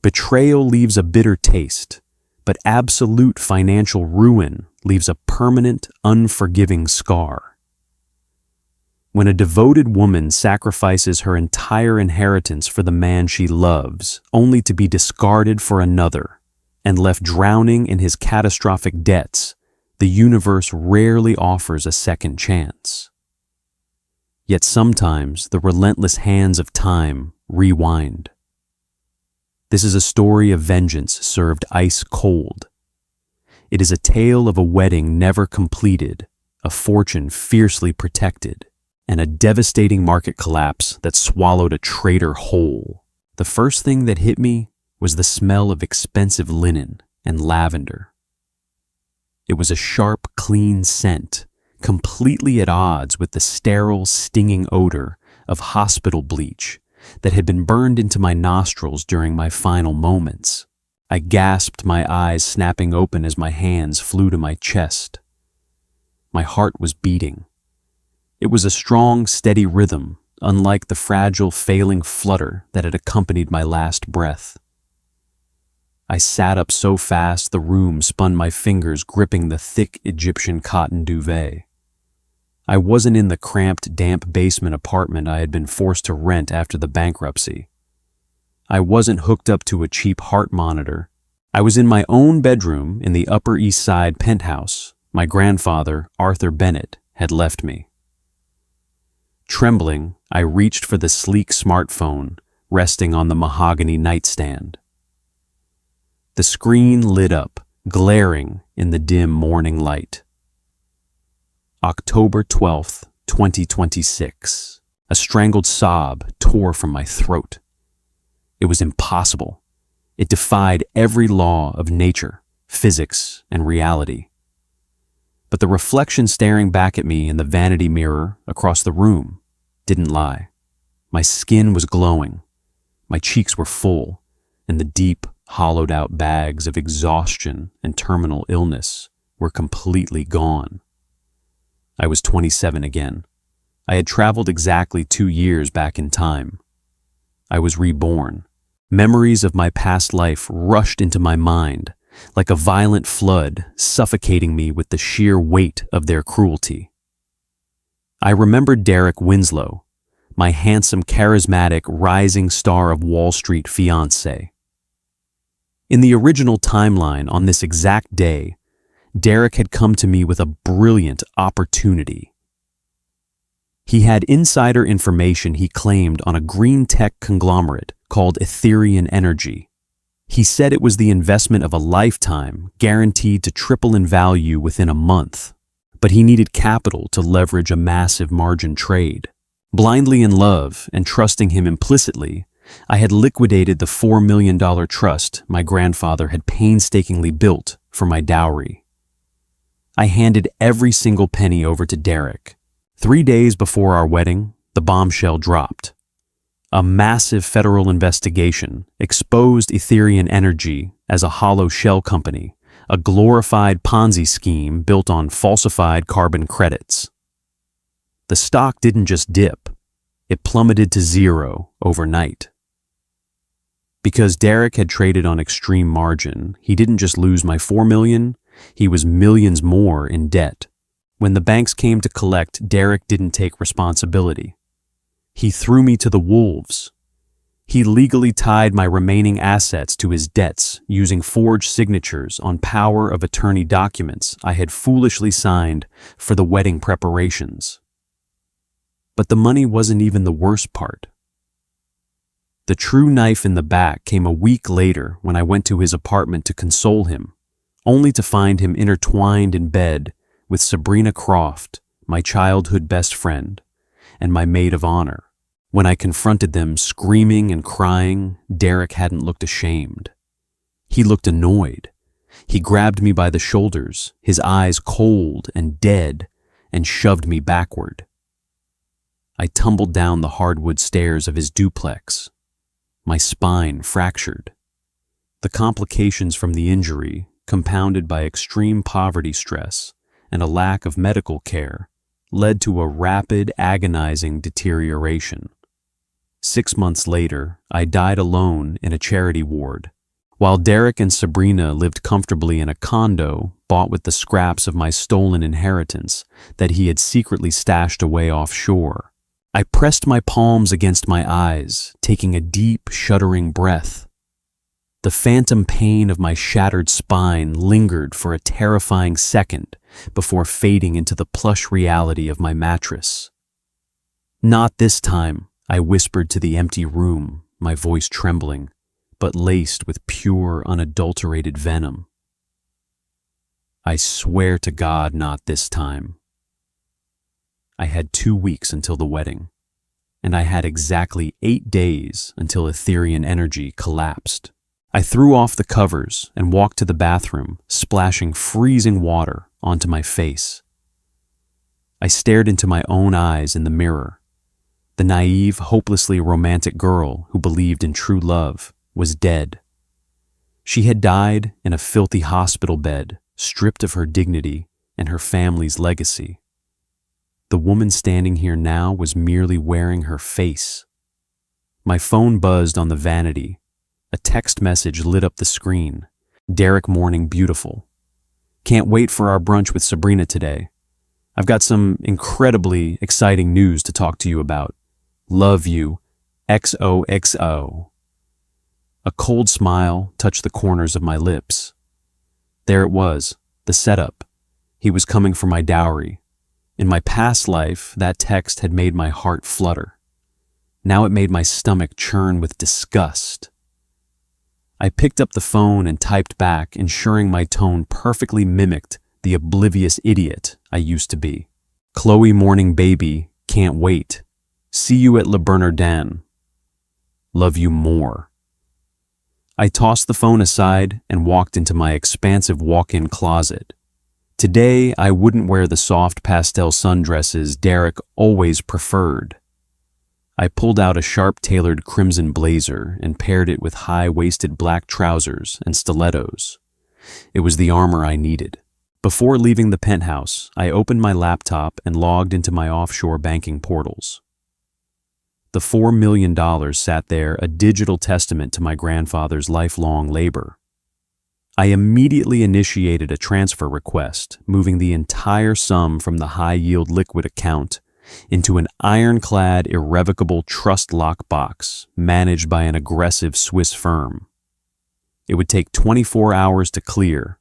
Betrayal leaves a bitter taste, but absolute financial ruin leaves a permanent, unforgiving scar. When a devoted woman sacrifices her entire inheritance for the man she loves, only to be discarded for another and left drowning in his catastrophic debts, the universe rarely offers a second chance. Yet sometimes the relentless hands of time rewind. This is a story of vengeance served ice cold. It is a tale of a wedding never completed, a fortune fiercely protected, and a devastating market collapse that swallowed a traitor whole. The first thing that hit me was the smell of expensive linen and lavender. It was a sharp, clean scent, completely at odds with the sterile, stinging odor of hospital bleach that had been burned into my nostrils during my final moments. I gasped, my eyes snapping open as my hands flew to my chest. My heart was beating. It was a strong, steady rhythm, unlike the fragile, failing flutter that had accompanied my last breath. I sat up so fast the room spun my fingers gripping the thick Egyptian cotton duvet. I wasn't in the cramped, damp basement apartment I had been forced to rent after the bankruptcy. I wasn't hooked up to a cheap heart monitor. I was in my own bedroom in the Upper East Side penthouse my grandfather, Arthur Bennett, had left me. Trembling, I reached for the sleek smartphone resting on the mahogany nightstand. The screen lit up, glaring in the dim morning light. October 12th, 2026. A strangled sob tore from my throat. It was impossible. It defied every law of nature, physics, and reality. But the reflection staring back at me in the vanity mirror across the room didn't lie. My skin was glowing. My cheeks were full, and the deep, hollowed-out bags of exhaustion and terminal illness were completely gone. I was 27 again. I had traveled exactly 2 years back in time. I was reborn. Memories of my past life rushed into my mind, like a violent flood, suffocating me with the sheer weight of their cruelty. I remembered Derek Winslow, my handsome, charismatic, rising star of Wall Street Fiance. In the original timeline on this exact day, Derek had come to me with a brilliant opportunity. He had insider information he claimed on a green tech conglomerate called Ethereum Energy. He said it was the investment of a lifetime, guaranteed to triple in value within a month. But he needed capital to leverage a massive margin trade. Blindly in love and trusting him implicitly, I had liquidated the $4 million trust my grandfather had painstakingly built for my dowry. I handed every single penny over to Derek. 3 days before our wedding, the bombshell dropped. A massive federal investigation exposed Ethereum Energy as a hollow shell company, a glorified Ponzi scheme built on falsified carbon credits. The stock didn't just dip, it plummeted to zero overnight. Because Derek had traded on extreme margin, he didn't just lose my $4 million, he was millions more in debt. When the banks came to collect, Derek didn't take responsibility. He threw me to the wolves. He legally tied my remaining assets to his debts using forged signatures on power of attorney documents I had foolishly signed for the wedding preparations. But the money wasn't even the worst part. The true knife in the back came a week later when I went to his apartment to console him, only to find him intertwined in bed with Sabrina Croft, my childhood best friend, and my maid of honor. When I confronted them screaming and crying, Derek hadn't looked ashamed. He looked annoyed. He grabbed me by the shoulders, his eyes cold and dead, and shoved me backward. I tumbled down the hardwood stairs of his duplex. My spine fractured. The complications from the injury, compounded by extreme poverty stress and a lack of medical care, led to a rapid, agonizing deterioration. 6 months later, I died alone in a charity ward, While Derek and Sabrina lived comfortably in a condo bought with the scraps of my stolen inheritance that he had secretly stashed away offshore, I pressed my palms against my eyes, taking a deep, shuddering breath. The phantom pain of my shattered spine lingered for a terrifying second before fading into the plush reality of my mattress. "Not this time," I whispered to the empty room, my voice trembling, but laced with pure, unadulterated venom. "I swear to God, not this time." I had 2 weeks until the wedding, and I had exactly 8 days until Etherian energy collapsed. I threw off the covers and walked to the bathroom, splashing freezing water onto my face. I stared into my own eyes in the mirror. The naive, hopelessly romantic girl who believed in true love was dead. She had died in a filthy hospital bed, stripped of her dignity and her family's legacy. The woman standing here now was merely wearing her face. My phone buzzed on the vanity. A text message lit up the screen. "Derek morning beautiful. Can't wait for our brunch with Sabrina today. I've got some incredibly exciting news to talk to you about. Love you, XOXO." A cold smile touched the corners of my lips. There it was, the setup. He was coming for my dowry. In my past life, that text had made my heart flutter. Now it made my stomach churn with disgust. I picked up the phone and typed back, ensuring my tone perfectly mimicked the oblivious idiot I used to be. "Chloe morning baby, can't wait. See you at Le Bernardin. Love you more." I tossed the phone aside and walked into my expansive walk-in closet. Today, I wouldn't wear the soft pastel sundresses Derek always preferred. I pulled out a sharp-tailored crimson blazer and paired it with high-waisted black trousers and stilettos. It was the armor I needed. Before leaving the penthouse, I opened my laptop and logged into my offshore banking portals. The $4 million sat there, a digital testament to my grandfather's lifelong labor. I immediately initiated a transfer request, moving the entire sum from the high-yield liquid account into an ironclad, irrevocable trust lock box managed by an aggressive Swiss firm. It would take 24 hours to clear,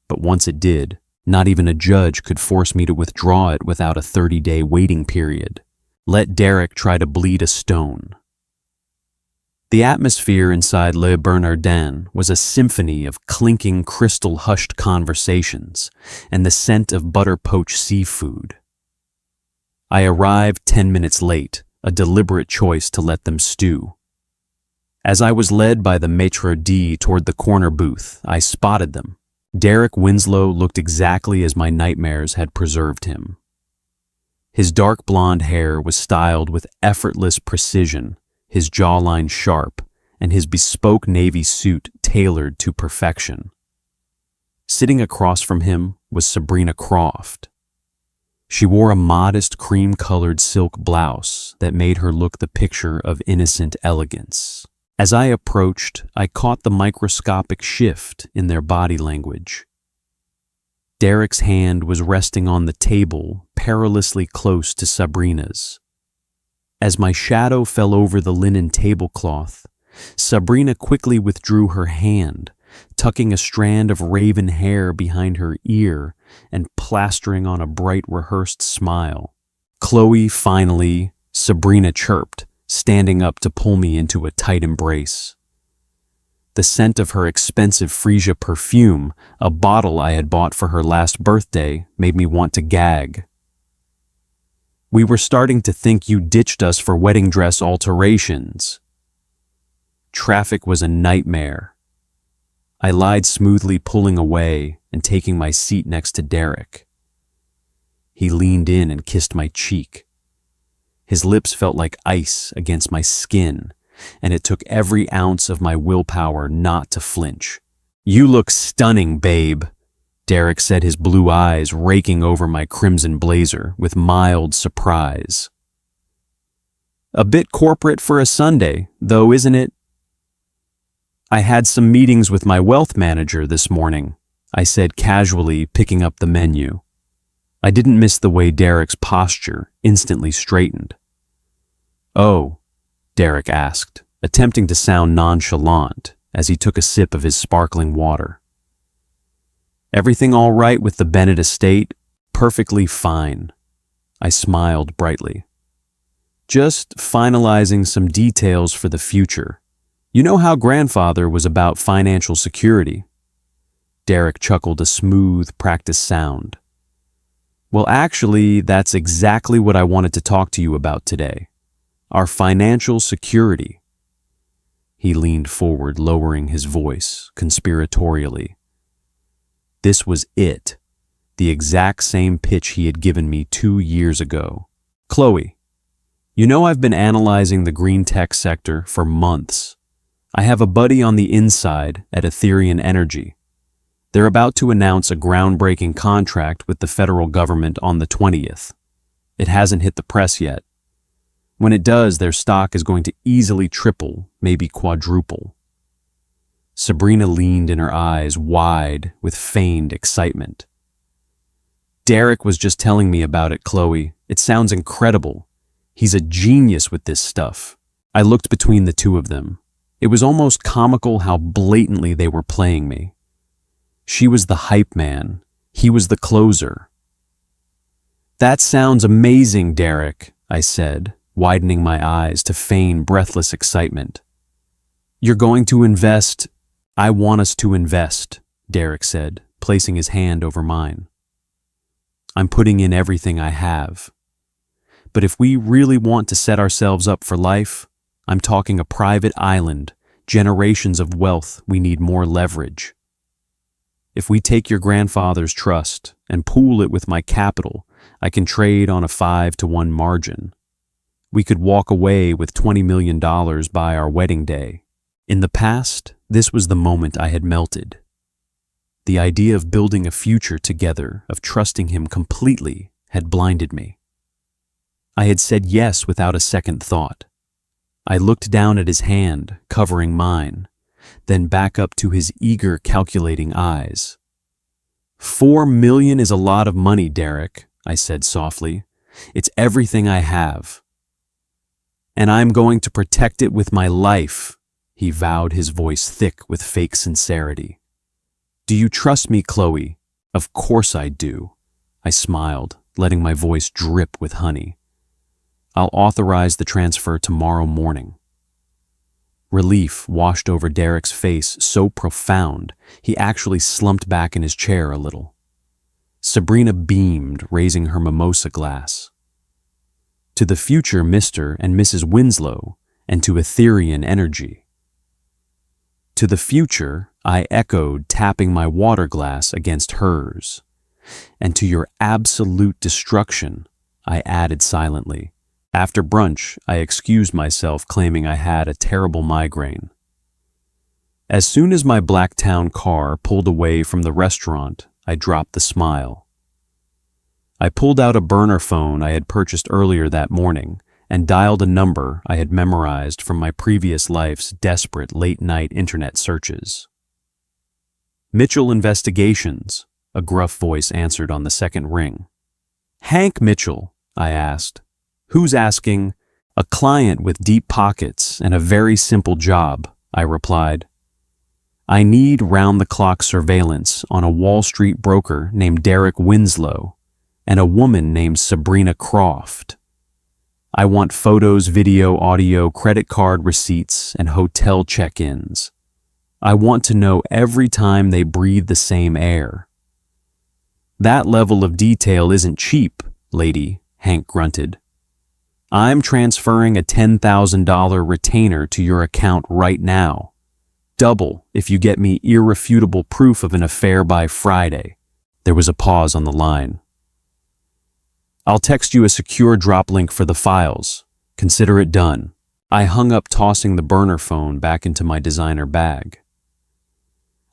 but once it did, not even a judge could force me to withdraw it without a 30-day waiting period. Let Derek try to bleed a stone. The atmosphere inside Le Bernardin was a symphony of clinking, crystal-hushed conversations and the scent of butter-poached seafood. I arrived 10 minutes late, a deliberate choice to let them stew. As I was led by the maitre d' toward the corner booth, I spotted them. Derek Winslow looked exactly as my nightmares had preserved him. His dark blonde hair was styled with effortless precision, his jawline sharp, and his bespoke navy suit tailored to perfection. Sitting across from him was Sabrina Croft. She wore a modest cream-colored silk blouse that made her look the picture of innocent elegance. As I approached, I caught the microscopic shift in their body language. Derek's hand was resting on the table, perilously close to Sabrina's. As my shadow fell over the linen tablecloth, Sabrina quickly withdrew her hand, tucking a strand of raven hair behind her ear and plastering on a bright, rehearsed smile. "Chloe, finally," Sabrina chirped, standing up to pull me into a tight embrace. The scent of her expensive Frisia perfume, a bottle I had bought for her last birthday, made me want to gag. "We were starting to think you ditched us for wedding dress alterations." Traffic was a nightmare. I lied smoothly, pulling away and taking my seat next to Derek. He leaned in and kissed my cheek. His lips felt like ice against my skin, and it took every ounce of my willpower not to flinch. "You look stunning, babe," Derek said, his blue eyes raking over my crimson blazer with mild surprise. "A bit corporate for a Sunday, though, isn't it?" I had some meetings with my wealth manager this morning, I said casually, picking up the menu. I didn't miss the way Derek's posture instantly straightened. "Oh," Derek asked, attempting to sound nonchalant as he took a sip of his sparkling water. "Everything all right with the Bennett estate?" "Perfectly fine," I smiled brightly. "Just finalizing some details for the future. You know how grandfather was about financial security?" Derek chuckled a smooth, practiced sound. "Well, actually, that's exactly what I wanted to talk to you about today. Our financial security." He leaned forward, lowering his voice conspiratorially. This was it, the exact same pitch he had given me 2 years ago. "Chloe, you know I've been analyzing the green tech sector for months. I have a buddy on the inside at Ethereum Energy. They're about to announce a groundbreaking contract with the federal government on the 20th. It hasn't hit the press yet. When it does, their stock is going to easily triple, maybe quadruple." Sabrina leaned in her eyes wide with feigned excitement. "Derek was just telling me about it, Chloe. It sounds incredible. He's a genius with this stuff." I looked between the two of them. It was almost comical how blatantly they were playing me. She was the hype man. He was the closer. "That sounds amazing, Derek," I said, widening my eyes to feign breathless excitement. "You're going to invest—" "I want us to invest," Derek said, placing his hand over mine. "I'm putting in everything I have. But if we really want to set ourselves up for life, I'm talking a private island, generations of wealth. We need more leverage. If we take your grandfather's trust and pool it with my capital, I can trade on a 5-to-1 margin. We could walk away with $20 million by our wedding day." In the past, this was the moment I had melted. The idea of building a future together, of trusting him completely, had blinded me. I had said yes without a second thought. I looked down at his hand, covering mine, then back up to his eager, calculating eyes. $4 million is a lot of money, Derek," I said softly. "It's everything I have. And I'm going to protect it with my life," he vowed, his voice thick with fake sincerity. "Do you trust me, Chloe?" "Of course I do," I smiled, letting my voice drip with honey. "I'll authorize the transfer tomorrow morning." Relief washed over Derek's face so profound, he actually slumped back in his chair a little. Sabrina beamed, raising her mimosa glass. "To the future Mr. and Mrs. Winslow, and to Ethereum Energy." "To the future," I echoed, tapping my water glass against hers. "And to your absolute destruction," I added silently. After brunch, I excused myself, claiming I had a terrible migraine. As soon as my Blacktown car pulled away from the restaurant, I dropped the smile. I pulled out a burner phone I had purchased earlier that morning and dialed a number I had memorized from my previous life's desperate late-night internet searches. "Mitchell Investigations," a gruff voice answered on the second ring. "Hank Mitchell," I asked. "Who's asking?" "A client with deep pockets and a very simple job," I replied. "I need round-the-clock surveillance on a Wall Street broker named Derek Winslow and a woman named Sabrina Croft. I want photos, video, audio, credit card receipts, and hotel check-ins. I want to know every time they breathe the same air." "That level of detail isn't cheap, lady," Hank grunted. "I'm transferring a $10,000 retainer to your account right now. Double if you get me irrefutable proof of an affair by Friday." There was a pause on the line. "I'll text you a secure drop link for the files. Consider it done." I hung up, tossing the burner phone back into my designer bag.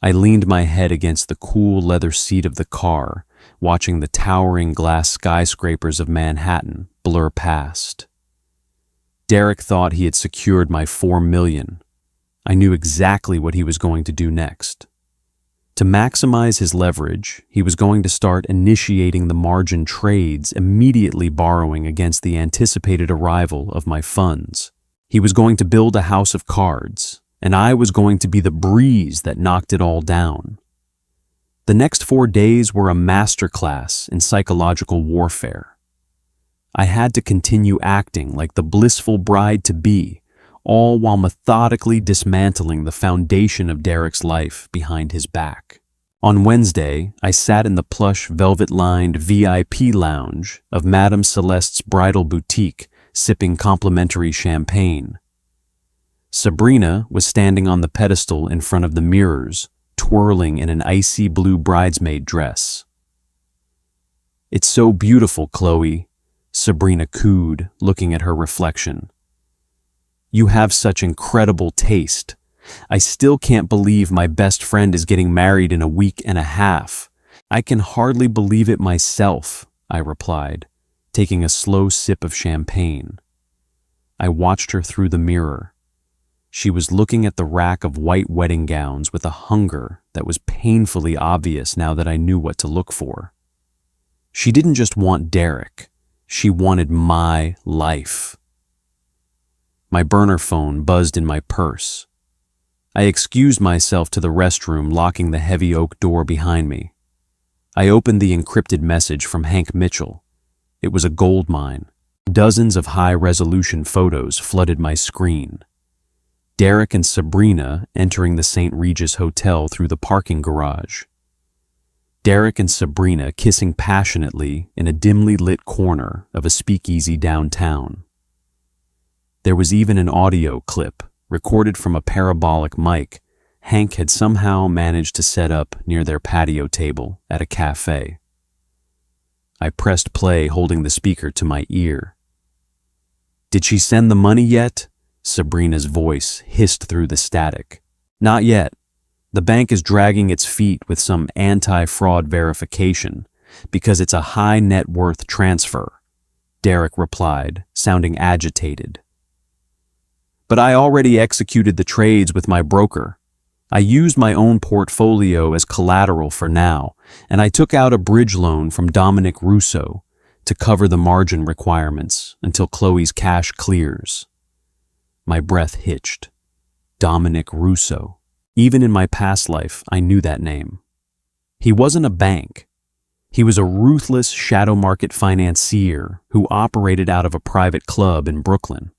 I leaned my head against the cool leather seat of the car, watching the towering glass skyscrapers of Manhattan blur past. Derek thought he had secured my $4 million. I knew exactly what he was going to do next. To maximize his leverage, he was going to start initiating the margin trades, immediately borrowing against the anticipated arrival of my funds. He was going to build a house of cards, and I was going to be the breeze that knocked it all down. The next 4 days were a masterclass in psychological warfare. I had to continue acting like the blissful bride-to-be, all while methodically dismantling the foundation of Derek's life behind his back. On Wednesday, I sat in the plush velvet-lined VIP lounge of Madame Celeste's bridal boutique, sipping complimentary champagne. Sabrina was standing on the pedestal in front of the mirrors, twirling in an icy blue bridesmaid dress. "It's so beautiful, Chloe," Sabrina cooed, looking at her reflection. "You have such incredible taste. I still can't believe my best friend is getting married in a week and a half. I can hardly believe it myself," I replied, taking a slow sip of champagne. I watched her through the mirror. She was looking at the rack of white wedding gowns with a hunger that was painfully obvious now that I knew what to look for. She didn't just want Derek, she wanted my life. My burner phone buzzed in my purse. I excused myself to the restroom, locking the heavy oak door behind me. I opened the encrypted message from Hank Mitchell. It was a goldmine. Dozens of high-resolution photos flooded my screen. Derek and Sabrina entering the St. Regis Hotel through the parking garage. Derek and Sabrina kissing passionately in a dimly lit corner of a speakeasy downtown. There was even an audio clip, recorded from a parabolic mic, Hank had somehow managed to set up near their patio table at a cafe. I pressed play, holding the speaker to my ear. "Did she send the money yet?" Sabrina's voice hissed through the static. "Not yet. The bank is dragging its feet with some anti-fraud verification because it's a high net worth transfer," Derek replied, sounding agitated. "But I already executed the trades with my broker. I used my own portfolio as collateral for now, and I took out a bridge loan from Dominic Russo to cover the margin requirements until Chloe's cash clears." My breath hitched. Dominic Russo. Even in my past life, I knew that name. He wasn't a bank. He was a ruthless shadow market financier who operated out of a private club in Brooklyn.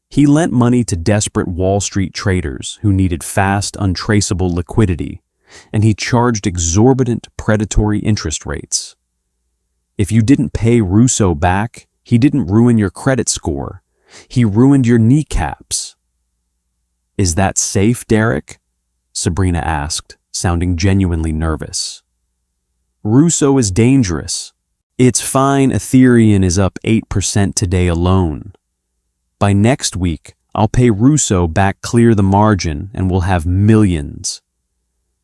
He lent money to desperate Wall Street traders who needed fast, untraceable liquidity, and he charged exorbitant, predatory interest rates. If you didn't pay Russo back, he didn't ruin your credit score. He ruined your kneecaps. "Is that safe, Derek?" Sabrina asked, sounding genuinely nervous. "Russo is dangerous. It's fine Ethereum is up 8% today alone. By next week, I'll pay Russo back, clear the margin, and we'll have millions.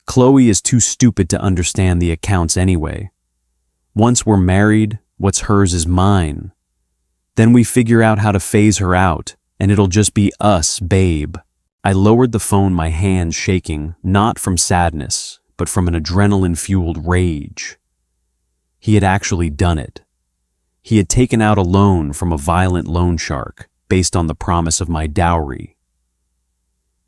Chloe is too stupid to understand the accounts anyway. Once we're married, what's hers is mine. Then we figure out how to phase her out, and it'll just be us, babe." I lowered the phone, my hands shaking, not from sadness, but from an adrenaline-fueled rage. He had actually done it. He had taken out a loan from a violent loan shark, based on the promise of my dowry.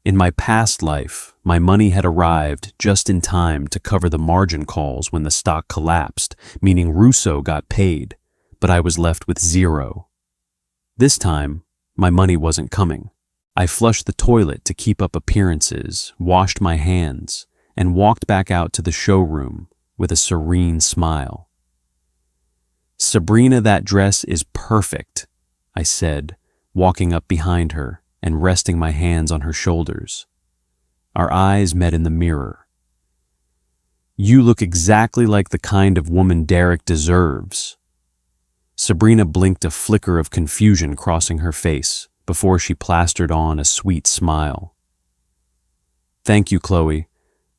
In my past life, my money had arrived just in time to cover the margin calls when the stock collapsed, meaning Russo got paid, but I was left with zero. This time, my money wasn't coming. I flushed the toilet to keep up appearances, washed my hands, and walked back out to the showroom with a serene smile. "Sabrina, that dress is perfect," I said, walking up behind her and resting my hands on her shoulders. Our eyes met in the mirror. "You look exactly like the kind of woman Derek deserves." Sabrina blinked, a flicker of confusion crossing her face before she plastered on a sweet smile. "Thank you, Chloe.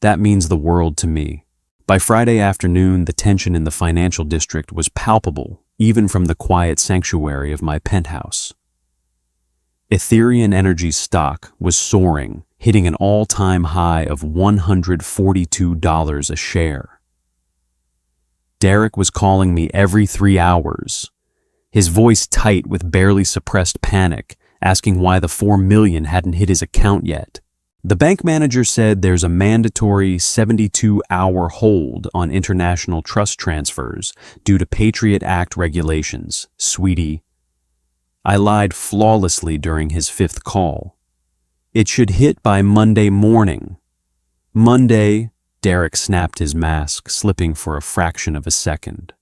That means the world to me." By Friday afternoon, the tension in the financial district was palpable, even from the quiet sanctuary of my penthouse. Ethereum Energy's stock was soaring, hitting an all-time high of $142 a share. Derek was calling me every 3 hours, his voice tight with barely suppressed panic, asking why the $4 million hadn't hit his account yet. The bank manager said there's a mandatory 72-hour hold on international trust transfers due to Patriot Act regulations. Sweetie, I lied flawlessly during his 5th call. It should hit by Monday morning. Monday, Derek snapped his mask, slipping for a fraction of a second.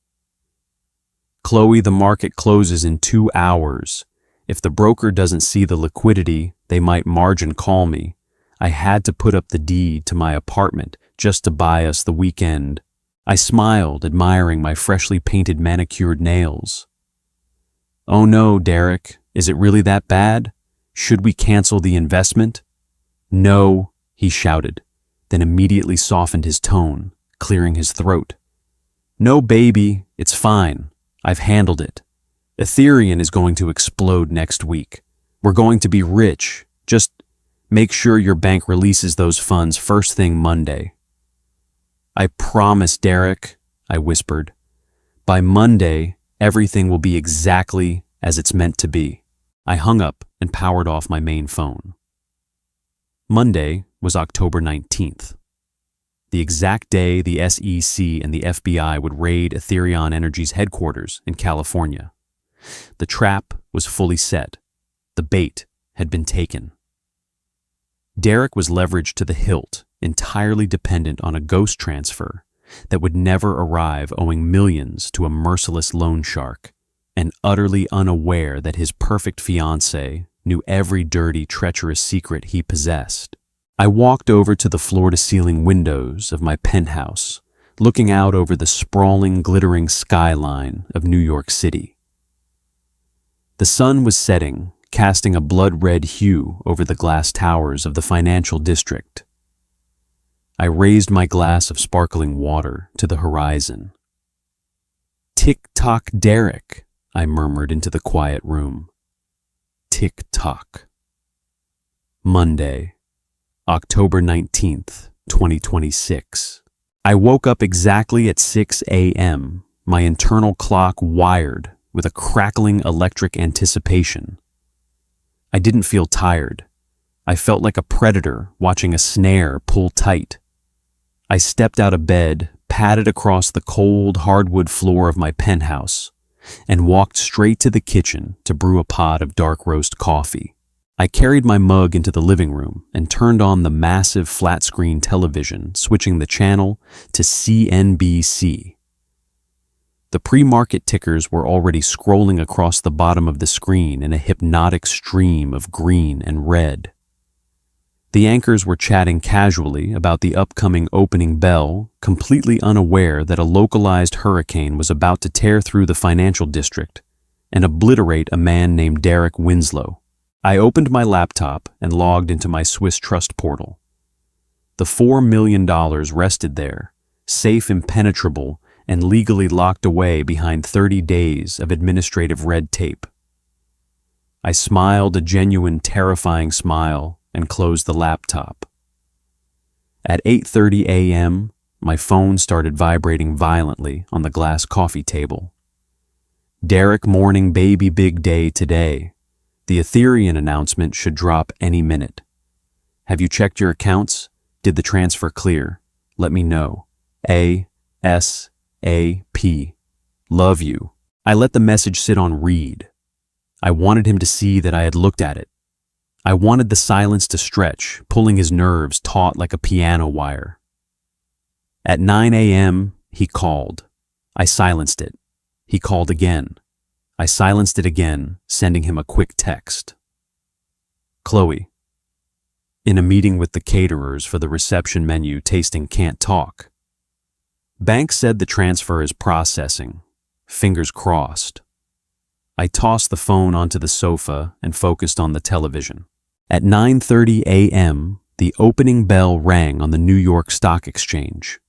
Chloe, the market closes in 2 hours. If the broker doesn't see the liquidity, they might margin call me. I had to put up the deed to my apartment just to buy us the weekend. I smiled, admiring my freshly painted manicured nails. Oh no, Derek, is it really that bad? Should we cancel the investment? No, he shouted, then immediately softened his tone, clearing his throat. No, baby, it's fine. I've handled it. Ethereum is going to explode next week. We're going to be rich. Just make sure your bank releases those funds first thing Monday. I promise, Derek, I whispered. By Monday, everything will be exactly as it's meant to be. I hung up and powered off my main phone. Monday was October 19th. The exact day the SEC and the FBI would raid Ethereum Energy's headquarters in California. The trap was fully set. The bait had been taken. Derek was leveraged to the hilt, entirely dependent on a ghost transfer that would never arrive, owing millions to a merciless loan shark, and utterly unaware that his perfect fiancé knew every dirty, treacherous secret he possessed. I walked over to the floor-to-ceiling windows of my penthouse, looking out over the sprawling, glittering skyline of New York City. The sun was setting, casting a blood-red hue over the glass towers of the financial district. I raised my glass of sparkling water to the horizon. "Tick-tock, Derek," I murmured into the quiet room. Tick-tock. Monday, October 19th, 2026. I woke up exactly at 6 a.m., my internal clock wired with a crackling electric anticipation. I didn't feel tired. I felt like a predator watching a snare pull tight. I stepped out of bed, padded across the cold hardwood floor of my penthouse, and walked straight to the kitchen to brew a pot of dark roast coffee. I carried my mug into the living room and turned on the massive flat-screen television, switching the channel to CNBC. The pre-market tickers were already scrolling across the bottom of the screen in a hypnotic stream of green and red. The anchors were chatting casually about the upcoming opening bell, completely unaware that a localized hurricane was about to tear through the financial district and obliterate a man named Derek Winslow. I opened my laptop and logged into my Swiss Trust portal. The $4 million rested there, safe, impenetrable, and legally locked away behind 30 days of administrative red tape. I smiled a genuine, terrifying smile and closed the laptop. At 8:30 a.m., my phone started vibrating violently on the glass coffee table. Derek, morning, baby, big day today. The Ethereum announcement should drop any minute. Have you checked your accounts? Did the transfer clear? Let me know. A.S.A.P. Love you. I let the message sit on read. I wanted him to see that I had looked at it. I wanted the silence to stretch, pulling his nerves taut like a piano wire. At 9 a.m., he called. I silenced it. He called again. I silenced it again, sending him a quick text. Chloe. In a meeting with the caterers for the reception menu tasting Can't Talk. Bank said the transfer is processing. Fingers crossed. I tossed the phone onto the sofa and focused on the television. At 9:30 a.m., the opening bell rang on the New York Stock Exchange.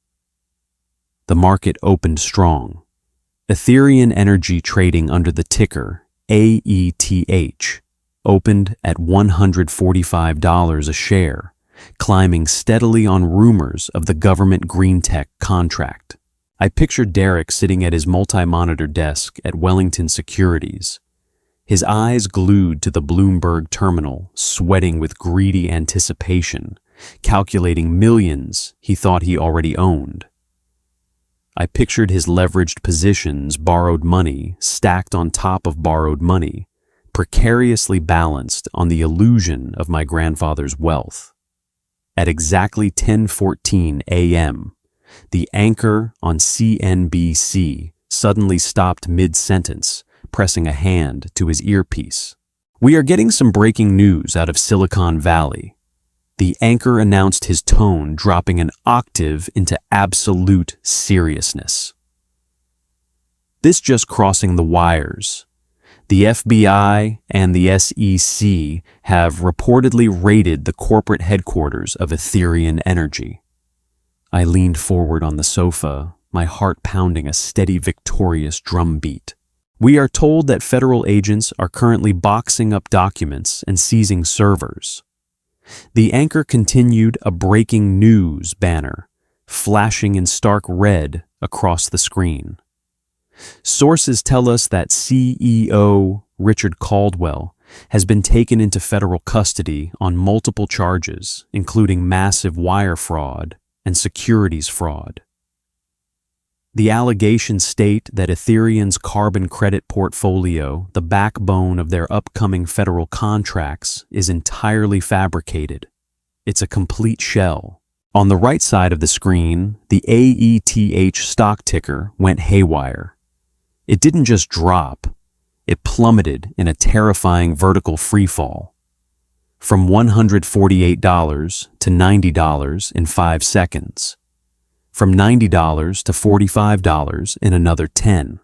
The market opened strong. Ethereum Energy trading under the ticker AETH opened at $145 a share, climbing steadily on rumors of the government green tech contract. I pictured Derek sitting at his multi-monitor desk at Wellington Securities, his eyes glued to the Bloomberg terminal, sweating with greedy anticipation, calculating millions he thought he already owned. I pictured his leveraged positions, borrowed money, stacked on top of borrowed money, precariously balanced on the illusion of my grandfather's wealth. At exactly 10:14 a.m., the anchor on CNBC suddenly stopped mid-sentence, pressing a hand to his earpiece. "We are getting some breaking news out of Silicon Valley." The anchor announced, his tone dropping an octave into absolute seriousness. "This just crossing the wires. The FBI and the SEC have reportedly raided the corporate headquarters of Ethereum Energy." I leaned forward on the sofa, my heart pounding a steady, victorious drumbeat. "We are told that federal agents are currently boxing up documents and seizing servers." The anchor continued, a breaking news banner flashing in stark red across the screen. "Sources tell us that CEO Richard Caldwell has been taken into federal custody on multiple charges, including massive wire fraud and securities fraud. The allegations state that Ethereum's carbon credit portfolio, the backbone of their upcoming federal contracts, is entirely fabricated. It's a complete shell." On the right side of the screen, the AETH stock ticker went haywire. It didn't just drop, it plummeted in a terrifying vertical freefall. From $148 to $90 in 5 seconds. From $90 to $45 in another 10.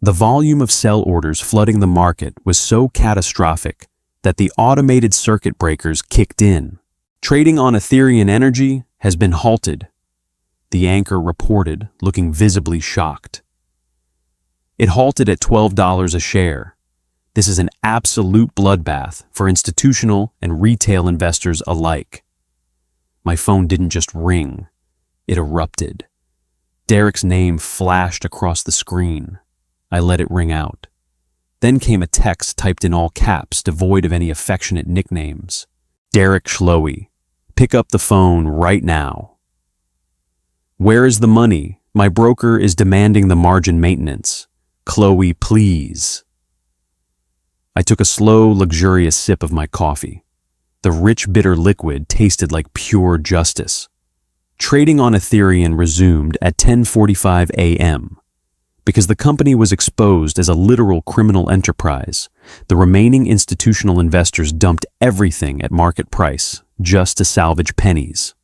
The volume of sell orders flooding the market was so catastrophic that the automated circuit breakers kicked in. "Trading on Ethereum Energy has been halted," the anchor reported, looking visibly shocked. "It halted at $12 a share. This is an absolute bloodbath for institutional and retail investors alike." My phone didn't just ring, it erupted. Derek's name flashed across the screen. I let it ring out. Then came a text typed in all caps, devoid of any affectionate nicknames. "Derek Schloe, pick up the phone right now." "Where is the money? My broker is demanding the margin maintenance. Chloe, please." I took a slow, luxurious sip of my coffee. The rich, bitter liquid tasted like pure justice. Trading on Ethereum resumed at 10:45 a.m. Because the company was exposed as a literal criminal enterprise, the remaining institutional investors dumped everything at market price just to salvage pennies.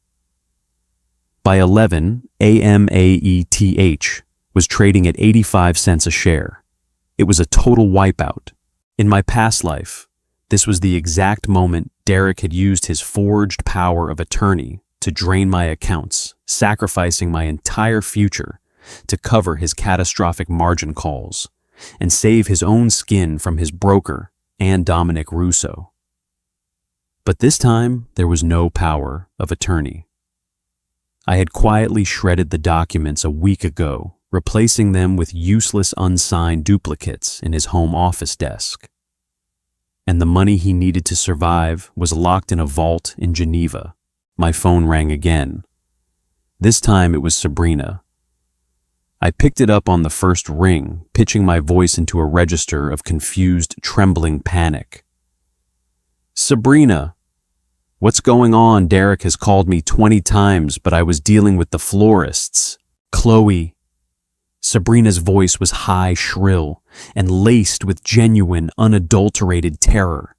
By 11 a.m. AETH was trading at 85 cents a share. It was a total wipeout. In my past life, this was the exact moment Derek had used his forged power of attorney to drain my accounts, sacrificing my entire future to cover his catastrophic margin calls and save his own skin from his broker and Dominic Russo. But this time, there was no power of attorney. I had quietly shredded the documents a week ago, replacing them with useless unsigned duplicates in his home office desk. And the money he needed to survive was locked in a vault in Geneva. My phone rang again. This time it was Sabrina. I picked it up on the first ring, pitching my voice into a register of confused, trembling panic. "Sabrina, what's going on? Derek has called me 20 times, but I was dealing with the florists. Chloe." Sabrina's voice was high, shrill, and laced with genuine, unadulterated terror.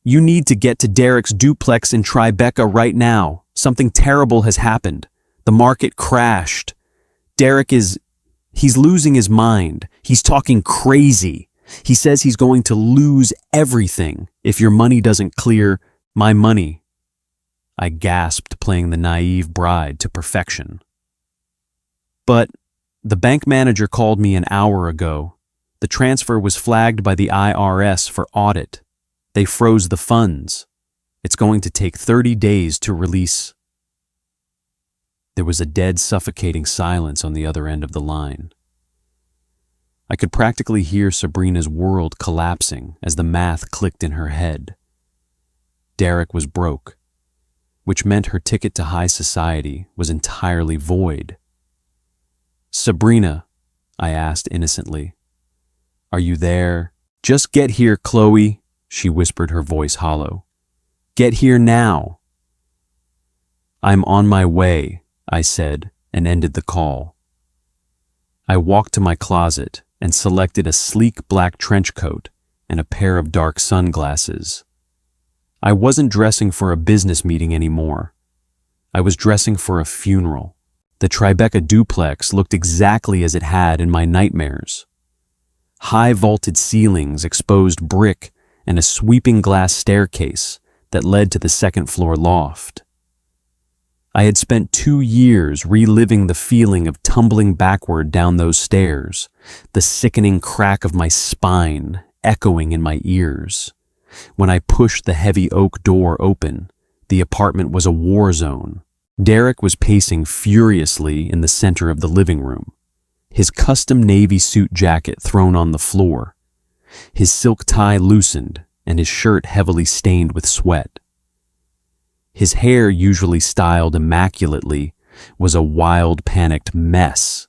"You need to get to Derek's duplex in Tribeca right now. Something terrible has happened. The market crashed. He's losing his mind. He's talking crazy. He says he's going to lose everything if your money doesn't clear." "My money," I gasped, playing the naive bride to perfection. "But the bank manager called me an hour ago. The transfer was flagged by the IRS for audit. They froze the funds. It's going to take 30 days to release. There was a dead, suffocating silence on the other end of the line. I could practically hear Sabrina's world collapsing as the math clicked in her head. Derek was broke, which meant her ticket to high society was entirely void. "Sabrina," I asked innocently, "are you there?" "Just get here, Chloe," she whispered, her voice hollow. "Get here now." "I'm on my way," I said, and ended the call. I walked to my closet and selected a sleek black trench coat and a pair of dark sunglasses. I wasn't dressing for a business meeting anymore. I was dressing for a funeral. The Tribeca duplex looked exactly as it had in my nightmares. High vaulted ceilings, exposed brick, and a sweeping glass staircase that led to the second-floor loft. I had spent 2 years reliving the feeling of tumbling backward down those stairs, the sickening crack of my spine echoing in my ears. When I pushed the heavy oak door open, the apartment was a war zone. Derek was pacing furiously in the center of the living room, his custom navy suit jacket thrown on the floor, his silk tie loosened and his shirt heavily stained with sweat. His hair, usually styled immaculately, was a wild, panicked mess.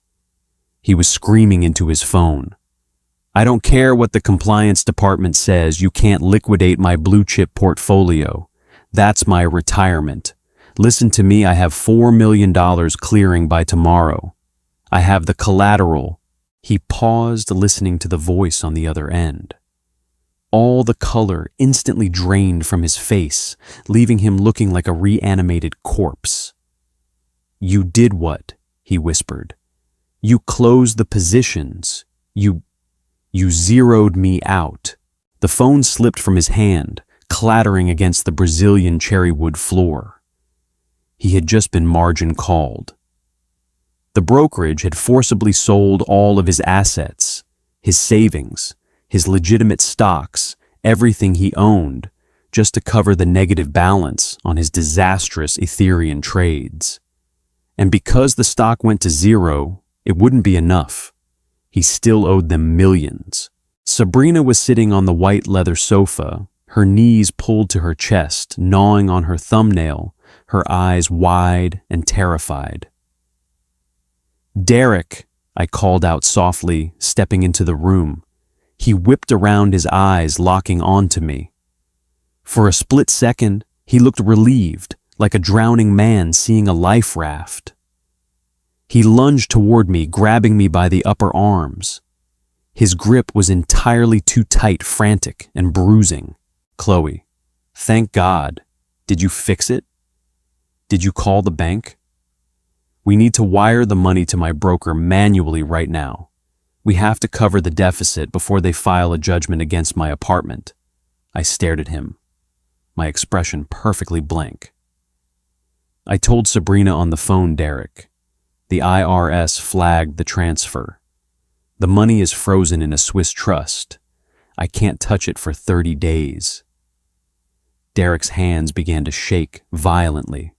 He was screaming into his phone. "I don't care what the compliance department says, you can't liquidate my blue-chip portfolio. That's my retirement. Listen to me, I have $4 million clearing by tomorrow. I have the collateral." He paused, listening to the voice on the other end. All the color instantly drained from his face, leaving him looking like a reanimated corpse. "You did what?" he whispered. "You closed the positions. You zeroed me out." The phone slipped from his hand, clattering against the Brazilian cherrywood floor. He had just been margin called. The brokerage had forcibly sold all of his assets, his savings, his legitimate stocks, everything he owned, just to cover the negative balance on his disastrous Ethereum trades. And because the stock went to zero, it wouldn't be enough. He still owed them millions. Sabrina was sitting on the white leather sofa, her knees pulled to her chest, gnawing on her thumbnail, her eyes wide and terrified. "Derek," I called out softly, stepping into the room. He whipped around, his eyes locking onto me. For a split second, he looked relieved, like a drowning man seeing a life raft. He lunged toward me, grabbing me by the upper arms. His grip was entirely too tight, frantic and bruising. "Chloe, thank God. Did you fix it? Did you call the bank? We need to wire the money to my broker manually right now. We have to cover the deficit before they file a judgment against my apartment." I stared at him, my expression perfectly blank. "I told Sabrina on the phone, Derek. The IRS flagged the transfer. The money is frozen in a Swiss trust. I can't touch it for 30 days. Derek's hands began to shake violently.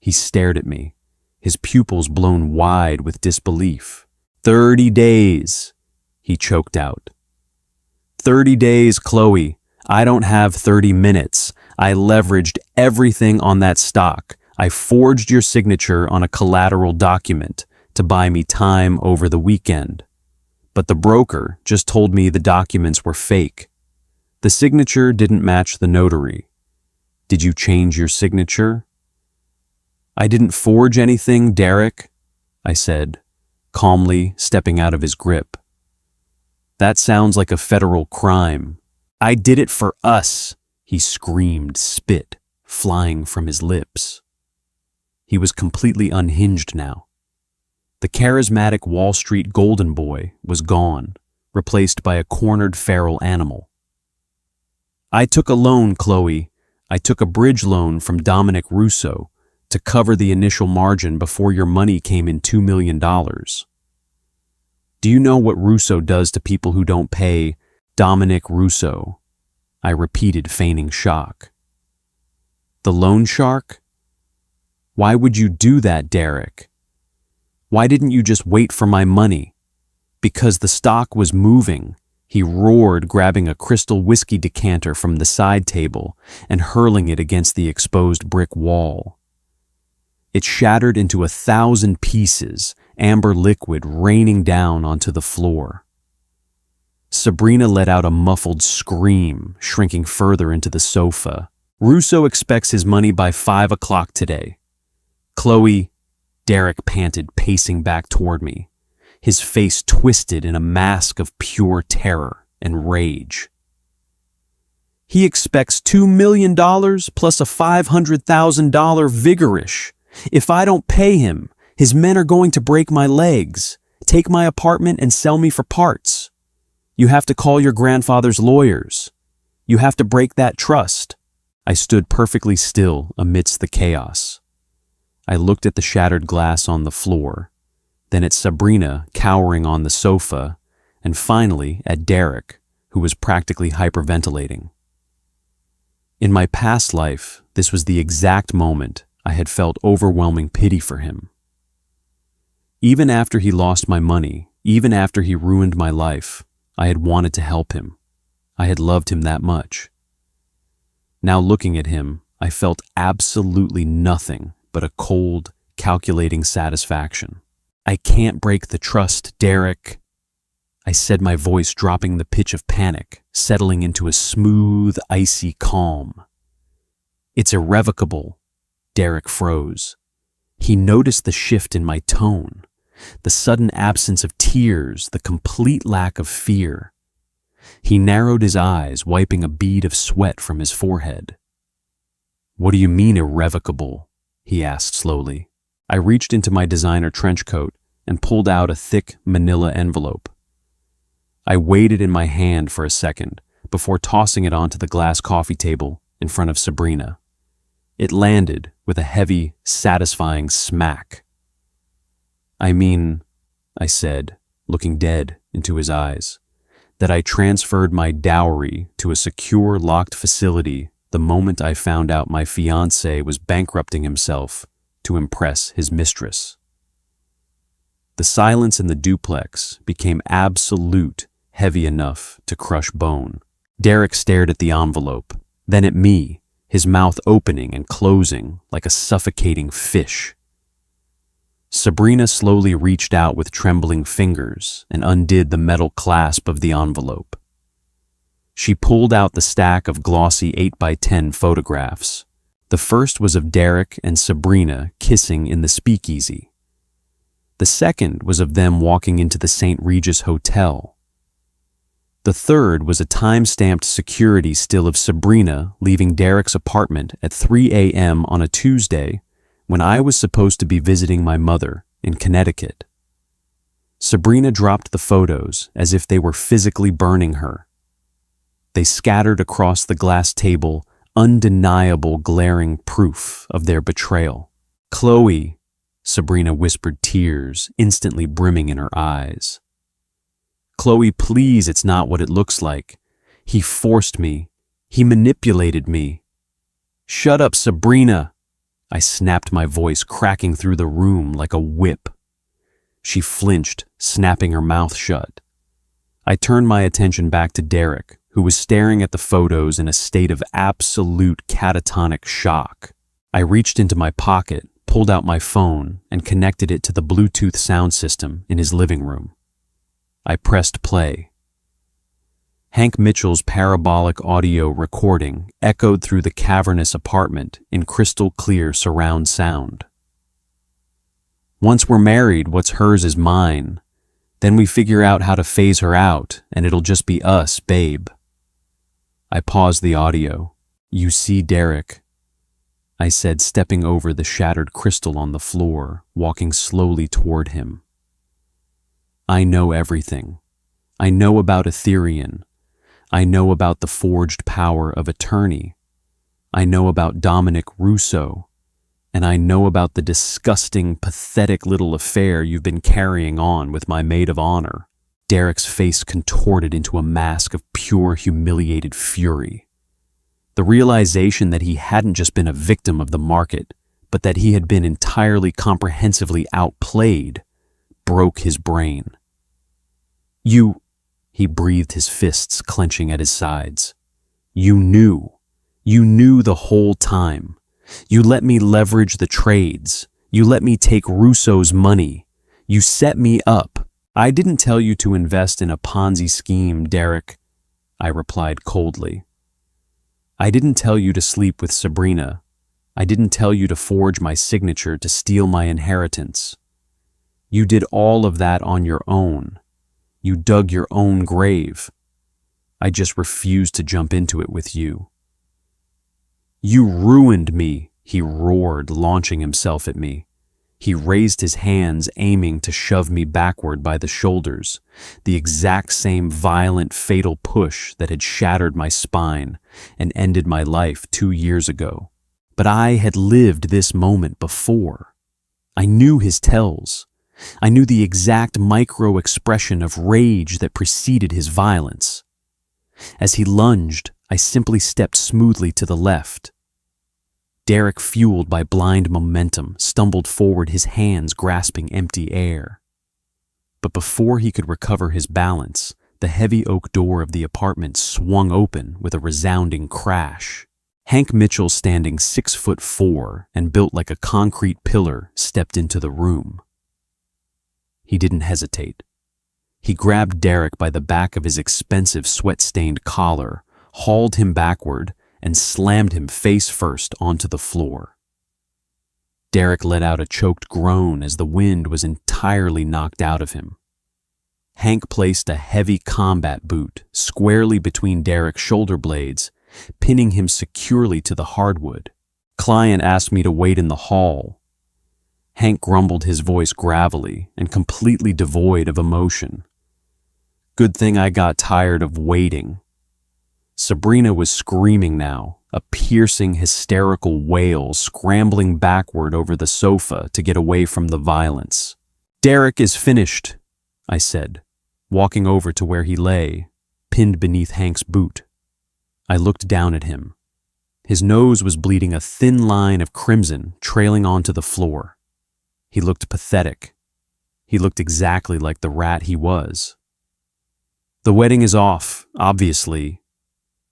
He stared at me, his pupils blown wide with disbelief. 30 days, he choked out. 30 days, Chloe. I don't have 30 minutes. I leveraged everything on that stock. I forged your signature on a collateral document to buy me time over the weekend. But the broker just told me the documents were fake. The signature didn't match the notary. Did you change your signature? I didn't forge anything, Derek, I said, calmly stepping out of his grip. That sounds like a federal crime. I did it for us, he screamed, spit flying from his lips. He was completely unhinged now. The charismatic Wall Street golden boy was gone, replaced by a cornered feral animal. I took a loan, Chloe. I took a bridge loan from Dominic Russo to cover the initial margin before your money came in $2 million. Do you know what Russo does to people who don't pay? Dominic Russo, I repeated, feigning shock. The loan shark? Why would you do that, Derek? Why didn't you just wait for my money? Because the stock was moving, he roared, grabbing a crystal whiskey decanter from the side table and hurling it against the exposed brick wall. It shattered into 1,000 pieces, amber liquid raining down onto the floor. Sabrina let out a muffled scream, shrinking further into the sofa. Russo expects his money by 5 o'clock today. Chloe, Derek panted, pacing back toward me, his face twisted in a mask of pure terror and rage. He expects $2 million plus a $500,000 vigorish. If I don't pay him, his men are going to break my legs, take my apartment and sell me for parts. You have to call your grandfather's lawyers. You have to break that trust. I stood perfectly still amidst the chaos. I looked at the shattered glass on the floor, then at Sabrina cowering on the sofa, and finally at Derek, who was practically hyperventilating. In my past life, this was the exact moment I had felt overwhelming pity for him. Even after he lost my money, even after he ruined my life, I had wanted to help him. I had loved him that much. Now looking at him, I felt absolutely nothing but a cold, calculating satisfaction. I can't break the trust, Derek, I said, my voice dropping the pitch of panic, settling into a smooth, icy calm. It's irrevocable. Derek froze. He noticed the shift in my tone, the sudden absence of tears, the complete lack of fear. He narrowed his eyes, wiping a bead of sweat from his forehead. What do you mean irrevocable? He asked slowly. I reached into my designer trench coat and pulled out a thick manila envelope. I weighed it in my hand for a second before tossing it onto the glass coffee table in front of Sabrina. It landed with a heavy, satisfying smack. I mean, I said, looking dead into his eyes, that I transferred my dowry to a secure, locked facility the moment I found out my fiancé was bankrupting himself to impress his mistress. The silence in the duplex became absolute, heavy enough to crush bone. Derek stared at the envelope, then at me, his mouth opening and closing like a suffocating fish. Sabrina slowly reached out with trembling fingers and undid the metal clasp of the envelope. She pulled out the stack of glossy 8x10 photographs. The first was of Derek and Sabrina kissing in the speakeasy. The second was of them walking into the St. Regis Hotel. The third was a time-stamped security still of Sabrina leaving Derek's apartment at 3 a.m. on a Tuesday when I was supposed to be visiting my mother in Connecticut. Sabrina dropped the photos as if they were physically burning her. They scattered across the glass table, undeniable glaring proof of their betrayal. Chloe, Sabrina whispered, tears instantly brimming in her eyes. Chloe, please, it's not what it looks like. He forced me. He manipulated me. Shut up, Sabrina. I snapped, my voice cracking through the room like a whip. She flinched, snapping her mouth shut. I turned my attention back to Derek, who was staring at the photos in a state of absolute catatonic shock. I reached into my pocket, pulled out my phone, and connected it to the Bluetooth sound system in his living room. I pressed play. Hank Mitchell's parabolic audio recording echoed through the cavernous apartment in crystal clear surround sound. Once we're married, what's hers is mine. Then we figure out how to phase her out, and it'll just be us, babe. I paused the audio. You see, Derek, I said, stepping over the shattered crystal on the floor, walking slowly toward him. I know everything. I know about Ethereum. I know about the forged power of attorney. I know about Dominic Russo. And I know about the disgusting, pathetic little affair you've been carrying on with my maid of honor." Derek's face contorted into a mask of pure, humiliated fury. The realization that he hadn't just been a victim of the market, but that he had been entirely comprehensively outplayed, broke his brain. "You," he breathed, his fists clenching at his sides. You knew the whole time. You let me leverage the trades. You let me take Russo's money. You set me up. "I didn't tell you to invest in a Ponzi scheme, Derek," I replied coldly. "I didn't tell you to sleep with Sabrina. I didn't tell you to forge my signature to steal my inheritance. You did all of that on your own. You dug your own grave. I just refused to jump into it with you." "You ruined me," he roared, launching himself at me. He raised his hands, aiming to shove me backward by the shoulders, the exact same violent, fatal push that had shattered my spine and ended my life 2 years ago. But I had lived this moment before. I knew his tells. I knew the exact micro-expression of rage that preceded his violence. As he lunged, I simply stepped smoothly to the left. Derek, fueled by blind momentum, stumbled forward, his hands grasping empty air. But before he could recover his balance, the heavy oak door of the apartment swung open with a resounding crash. Hank Mitchell, standing 6'4" and built like a concrete pillar, stepped into the room. He didn't hesitate. He grabbed Derek by the back of his expensive sweat-stained collar, hauled him backward, and slammed him face first onto the floor. Derek let out a choked groan as the wind was entirely knocked out of him. Hank placed a heavy combat boot squarely between Derek's shoulder blades, pinning him securely to the hardwood. "Client asked me to wait in the hall." Hank grumbled, his voice gravelly and completely devoid of emotion. "Good thing I got tired of waiting." Sabrina was screaming now, a piercing, hysterical wail, scrambling backward over the sofa to get away from the violence. "Derek is finished," I said, walking over to where he lay, pinned beneath Hank's boot. I looked down at him. His nose was bleeding a thin line of crimson trailing onto the floor. He looked pathetic. He looked exactly like the rat he was. "The wedding is off, obviously,"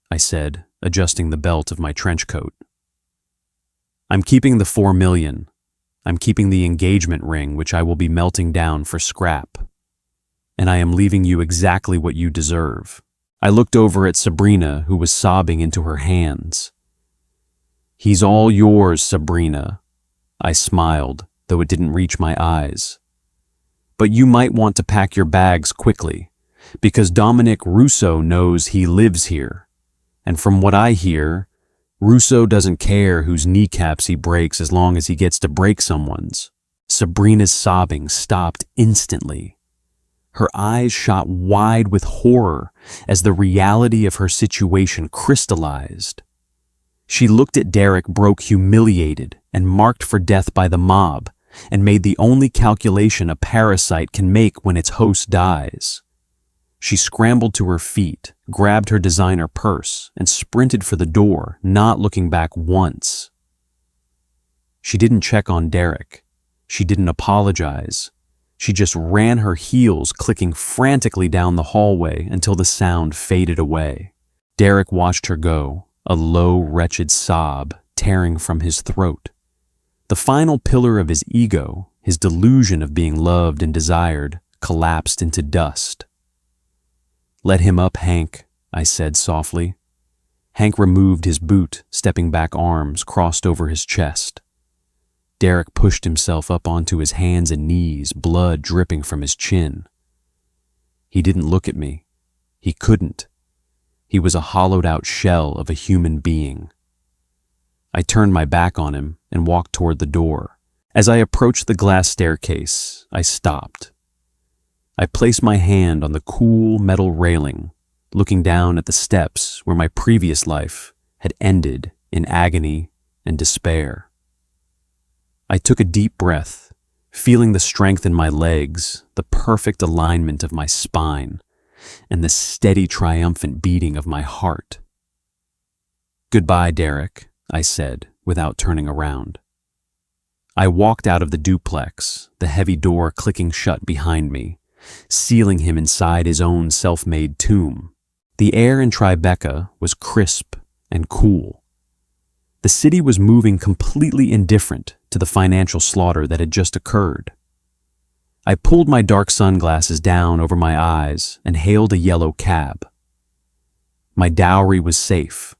I said, adjusting the belt of my trench coat. "I'm keeping the $4 million. I'm keeping the engagement ring, which I will be melting down for scrap. And I am leaving you exactly what you deserve." I looked over at Sabrina, who was sobbing into her hands. "He's all yours, Sabrina," I smiled, though it didn't reach my eyes. "But you might want to pack your bags quickly, because Dominic Russo knows he lives here. And from what I hear, Russo doesn't care whose kneecaps he breaks as long as he gets to break someone's." Sabrina's sobbing stopped instantly. Her eyes shot wide with horror as the reality of her situation crystallized. She looked at Derek, broke, humiliated, and marked for death by the mob, and made the only calculation a parasite can make when its host dies. She scrambled to her feet, grabbed her designer purse, and sprinted for the door, not looking back once. She didn't check on Derek. She didn't apologize. She just ran her heels, clicking frantically down the hallway until the sound faded away. Derek watched her go, a low, wretched sob tearing from his throat. The final pillar of his ego, his delusion of being loved and desired, collapsed into dust. "Let him up, Hank," I said softly. Hank removed his boot, stepping back, arms crossed over his chest. Derek pushed himself up onto his hands and knees, blood dripping from his chin. He didn't look at me. He couldn't. He was a hollowed-out shell of a human being. I turned my back on him and walked toward the door. As I approached the glass staircase, I stopped. I placed my hand on the cool metal railing, looking down at the steps where my previous life had ended in agony and despair. I took a deep breath, feeling the strength in my legs, the perfect alignment of my spine, and the steady, triumphant beating of my heart. "Goodbye, Derek," I said, without turning around. I walked out of the duplex, the heavy door clicking shut behind me, sealing him inside his own self-made tomb. The air in Tribeca was crisp and cool. The city was moving completely indifferent to the financial slaughter that had just occurred. I pulled my dark sunglasses down over my eyes and hailed a yellow cab. My dowry was safe.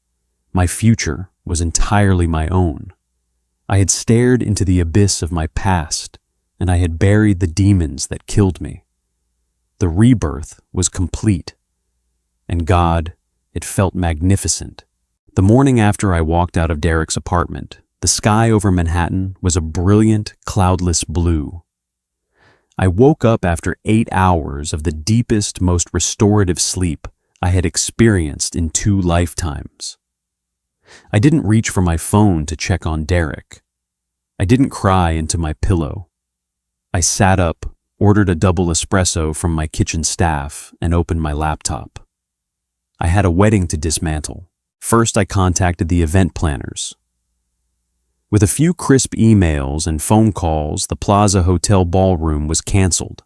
My future was entirely my own. I had stared into the abyss of my past, and I had buried the demons that killed me. The rebirth was complete. And God, it felt magnificent. The morning after I walked out of Derek's apartment, the sky over Manhattan was a brilliant, cloudless blue. I woke up after 8 hours of the deepest, most restorative sleep I had experienced in 2 lifetimes. I didn't reach for my phone to check on Derek. I didn't cry into my pillow. I sat up, ordered a double espresso from my kitchen staff, and opened my laptop. I had a wedding to dismantle. First, I contacted the event planners. With a few crisp emails and phone calls, the Plaza Hotel ballroom was canceled.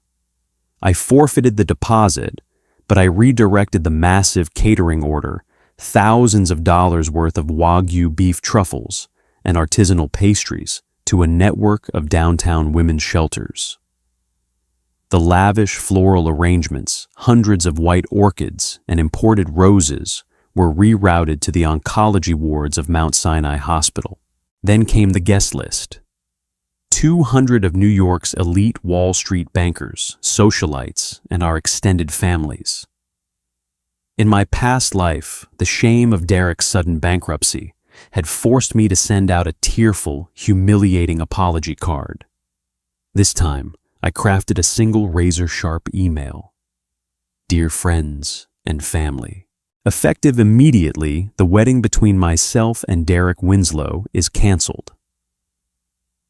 I forfeited the deposit, but I redirected the massive catering order, thousands of dollars worth of Wagyu beef truffles and artisanal pastries, to a network of downtown women's shelters. The lavish floral arrangements, hundreds of white orchids and imported roses, were rerouted to the oncology wards of Mount Sinai Hospital. Then came the guest list. 200 of New York's elite Wall Street bankers, socialites, and our extended families. In my past life, the shame of Derek's sudden bankruptcy had forced me to send out a tearful, humiliating apology card. This time, I crafted a single razor-sharp email. "Dear friends and family. Effective immediately, the wedding between myself and Derek Winslow is canceled.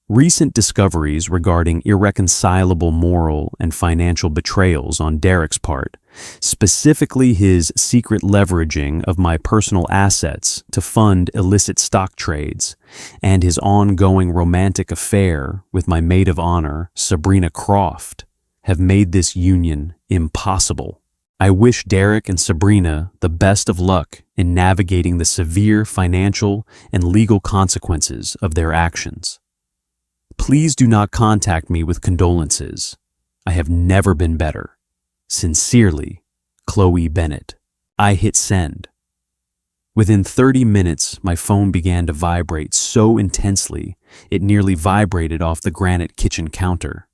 Recent discoveries regarding irreconcilable moral and financial betrayals on Derek's part, specifically his secret leveraging of my personal assets to fund illicit stock trades, and his ongoing romantic affair with my maid of honor, Sabrina Croft, have made this union impossible. I wish Derek and Sabrina the best of luck in navigating the severe financial and legal consequences of their actions. Please do not contact me with condolences. I have never been better. Sincerely, Chloe Bennett." I hit send. Within 30 minutes, my phone began to vibrate so intensely it nearly vibrated off the granite kitchen counter.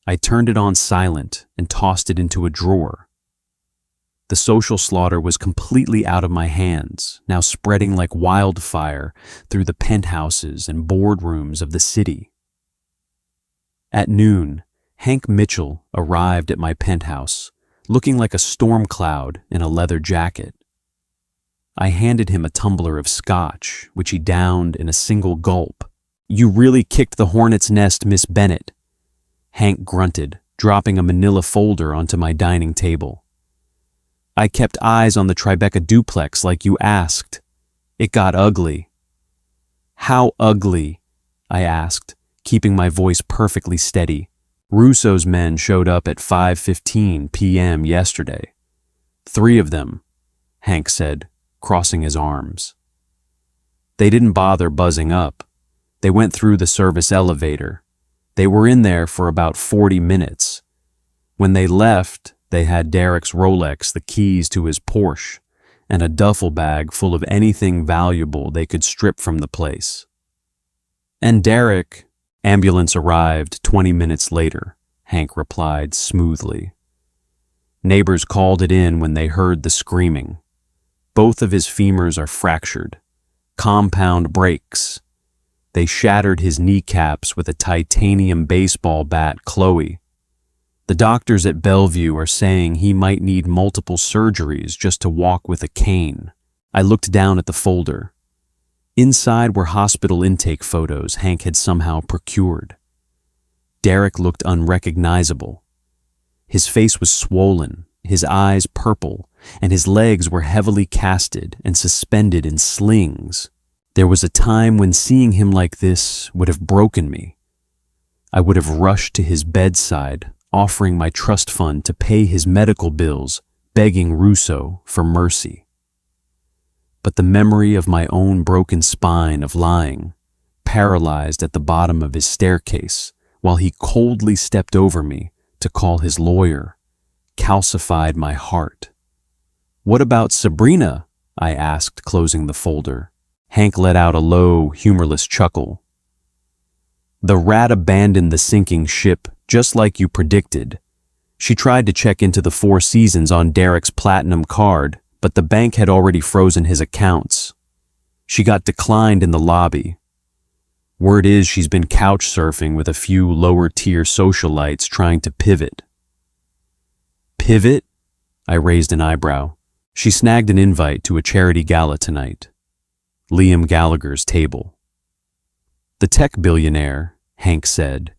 I turned it on silent and tossed it into a drawer. The social slaughter was completely out of my hands, now spreading like wildfire through the penthouses and boardrooms of the city. At noon, Hank Mitchell arrived at my penthouse, looking like a storm cloud in a leather jacket. I handed him a tumbler of scotch, which he downed in a single gulp. "You really kicked the hornet's nest, Miss Bennett," Hank grunted, dropping a manila folder onto my dining table. "I kept eyes on the Tribeca duplex like you asked. It got ugly." "How ugly?" I asked, keeping my voice perfectly steady. "Russo's men showed up at 5:15 p.m. yesterday. 3 of them," Hank said, crossing his arms. "They didn't bother buzzing up. They went through the service elevator. They were in there for about 40 minutes. When they left, they had Derek's Rolex, the keys to his Porsche, and a duffel bag full of anything valuable they could strip from the place. And Derek..." "Ambulance arrived 20 minutes later," Hank replied smoothly. "Neighbors called it in when they heard the screaming. Both of his femurs are fractured. Compound breaks. They shattered his kneecaps with a titanium baseball bat, Chloe. The doctors at Bellevue are saying he might need multiple surgeries just to walk with a cane." I looked down at the folder. Inside were hospital intake photos Hank had somehow procured. Derek looked unrecognizable. His face was swollen, his eyes purple, and his legs were heavily casted and suspended in slings. There was a time when seeing him like this would have broken me. I would have rushed to his bedside, offering my trust fund to pay his medical bills, begging Russo for mercy. But the memory of my own broken spine of lying, paralyzed at the bottom of his staircase while he coldly stepped over me to call his lawyer, calcified my heart. "What about Sabrina?" I asked, closing the folder. Hank let out a low, humorless chuckle. "The rat abandoned the sinking ship, just like you predicted. She tried to check into the Four Seasons on Derek's platinum card, but the bank had already frozen his accounts. She got declined in the lobby. Word is she's been couch surfing with a few lower-tier socialites trying to pivot." "Pivot?" I raised an eyebrow. "She snagged an invite to a charity gala tonight. Liam Gallagher's table." "The tech billionaire," Hank said.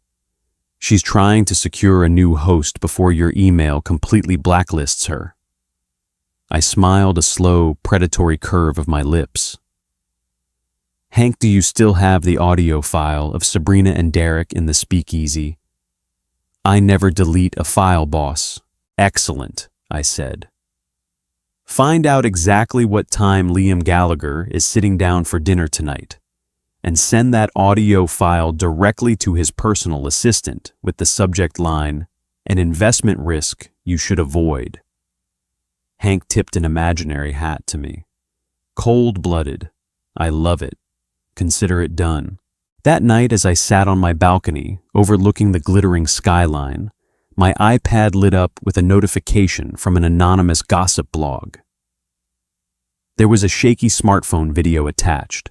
"She's trying to secure a new host before your email completely blacklists her." I smiled a slow, predatory curve of my lips. "Hank, do you still have the audio file of Sabrina and Derek in the speakeasy?" "I never delete a file, boss." "Excellent," I said. "Find out exactly what time Liam Gallagher is sitting down for dinner tonight, and send that audio file directly to his personal assistant with the subject line, 'An investment risk you should avoid.'" Hank tipped an imaginary hat to me. "Cold-blooded. I love it. Consider it done." That night, as I sat on my balcony, overlooking the glittering skyline, my iPad lit up with a notification from an anonymous gossip blog. There was a shaky smartphone video attached.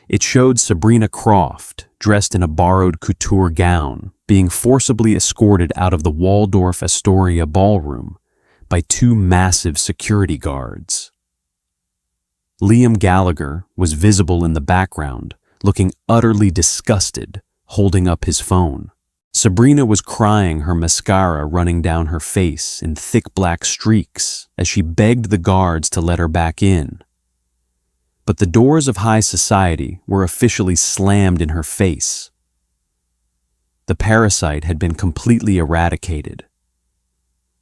It showed Sabrina Croft, dressed in a borrowed couture gown, being forcibly escorted out of the Waldorf Astoria ballroom by two massive security guards. Liam Gallagher was visible in the background, looking utterly disgusted, holding up his phone. Sabrina was crying, her mascara running down her face in thick black streaks as she begged the guards to let her back in. But the doors of high society were officially slammed in her face. The parasite had been completely eradicated.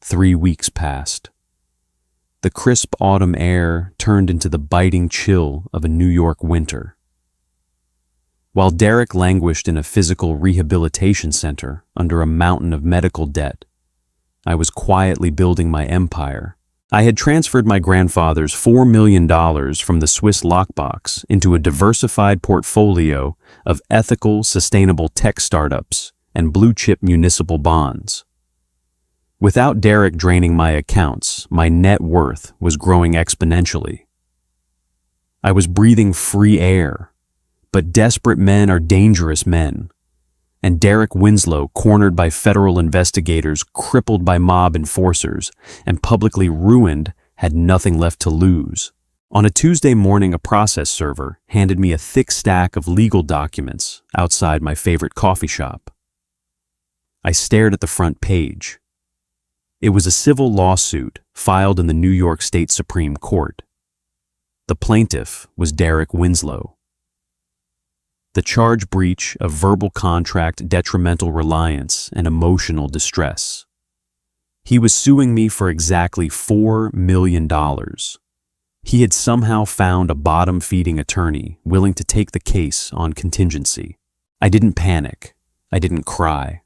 3 weeks passed. The crisp autumn air turned into the biting chill of a New York winter. While Derek languished in a physical rehabilitation center under a mountain of medical debt, I was quietly building my empire. I had transferred my grandfather's $4 million from the Swiss lockbox into a diversified portfolio of ethical, sustainable tech startups and blue-chip municipal bonds. Without Derek draining my accounts, my net worth was growing exponentially. I was breathing free air, but desperate men are dangerous men, and Derek Winslow, cornered by federal investigators, crippled by mob enforcers, and publicly ruined, had nothing left to lose. On a Tuesday morning, a process server handed me a thick stack of legal documents outside my favorite coffee shop. I stared at the front page. It was a civil lawsuit filed in the New York State Supreme Court. The plaintiff was Derek Winslow. The charge: breach of verbal contract, detrimental reliance, and emotional distress. He was suing me for exactly $4 million. He had somehow found a bottom-feeding attorney willing to take the case on contingency. I didn't panic. I didn't cry.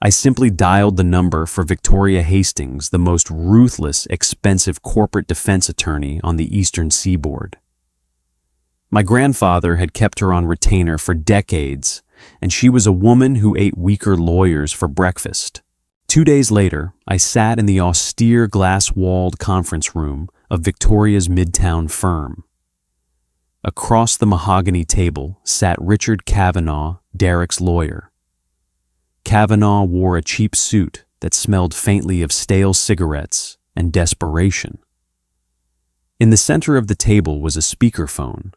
I simply dialed the number for Victoria Hastings, the most ruthless, expensive corporate defense attorney on the Eastern Seaboard. My grandfather had kept her on retainer for decades, and she was a woman who ate weaker lawyers for breakfast. 2 days later, I sat in the austere glass-walled conference room of Victoria's Midtown firm. Across the mahogany table sat Richard Kavanaugh, Derek's lawyer. Kavanaugh wore a cheap suit that smelled faintly of stale cigarettes and desperation. In the center of the table was a speakerphone.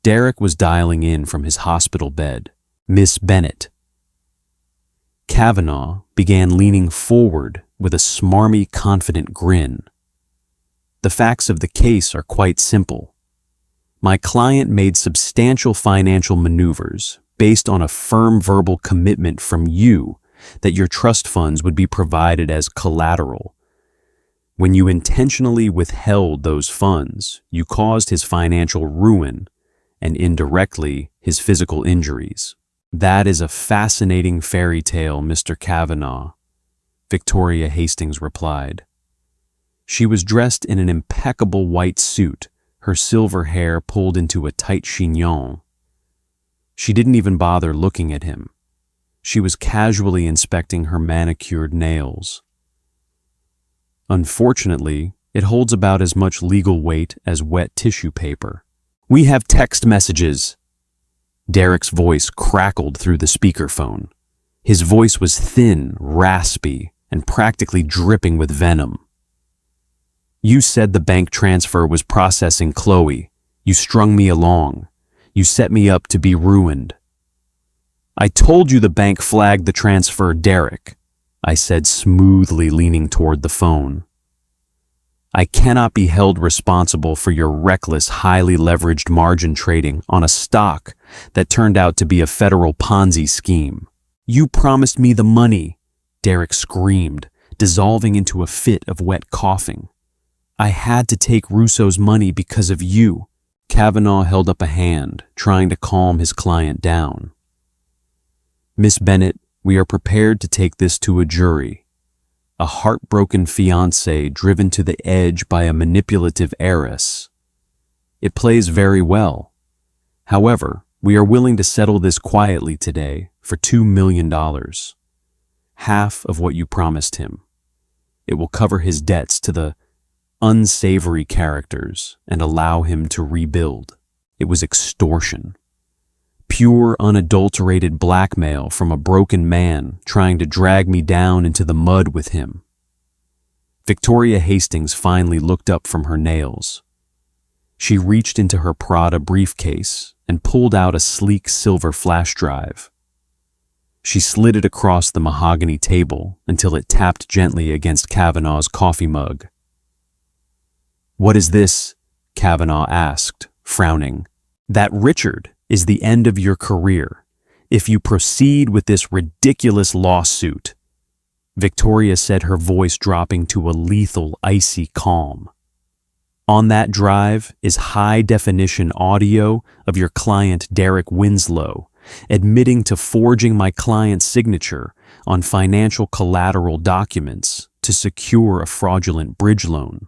Derek was dialing in from his hospital bed. Miss Bennett. Kavanaugh began leaning forward with a smarmy, confident grin. The facts of the case are quite simple. My client made substantial financial maneuvers based on a firm verbal commitment from you that your trust funds would be provided as collateral. When you intentionally withheld those funds, you caused his financial ruin and indirectly his physical injuries. That is a fascinating fairy tale, Mr. Kavanaugh, Victoria Hastings replied. She was dressed in an impeccable white suit, her silver hair pulled into a tight chignon. She didn't even bother looking at him. She was casually inspecting her manicured nails. Unfortunately, it holds about as much legal weight as wet tissue paper. We have text messages. Derek's voice crackled through the speakerphone. His voice was thin, raspy, and practically dripping with venom. You said the bank transfer was processing Chloe. You strung me along. You set me up to be ruined. I told you the bank flagged the transfer, Derek, I said smoothly, leaning toward the phone. I cannot be held responsible for your reckless, highly leveraged margin trading on a stock that turned out to be a federal Ponzi scheme. You promised me the money, Derek screamed, dissolving into a fit of wet coughing. I had to take Russo's money because of you. Kavanaugh held up a hand, trying to calm his client down. Miss Bennett, we are prepared to take this to a jury. A heartbroken fiancé driven to the edge by a manipulative heiress. It plays very well. However, we are willing to settle this quietly today for $2 million. Half of what you promised him. It will cover his debts to the unsavory characters and allow him to rebuild. It was extortion. Pure, unadulterated blackmail from a broken man trying to drag me down into the mud with him. Victoria Hastings finally looked up from her nails. She reached into her Prada briefcase and pulled out a sleek silver flash drive. She slid it across the mahogany table until it tapped gently against Kavanaugh's coffee mug. What is this? Kavanaugh asked, frowning. That, Richard, is the end of your career if you proceed with this ridiculous lawsuit, Victoria said, her voice dropping to a lethal, icy calm. On that drive is high-definition audio of your client Derek Winslow admitting to forging my client's signature on financial collateral documents to secure a fraudulent bridge loan.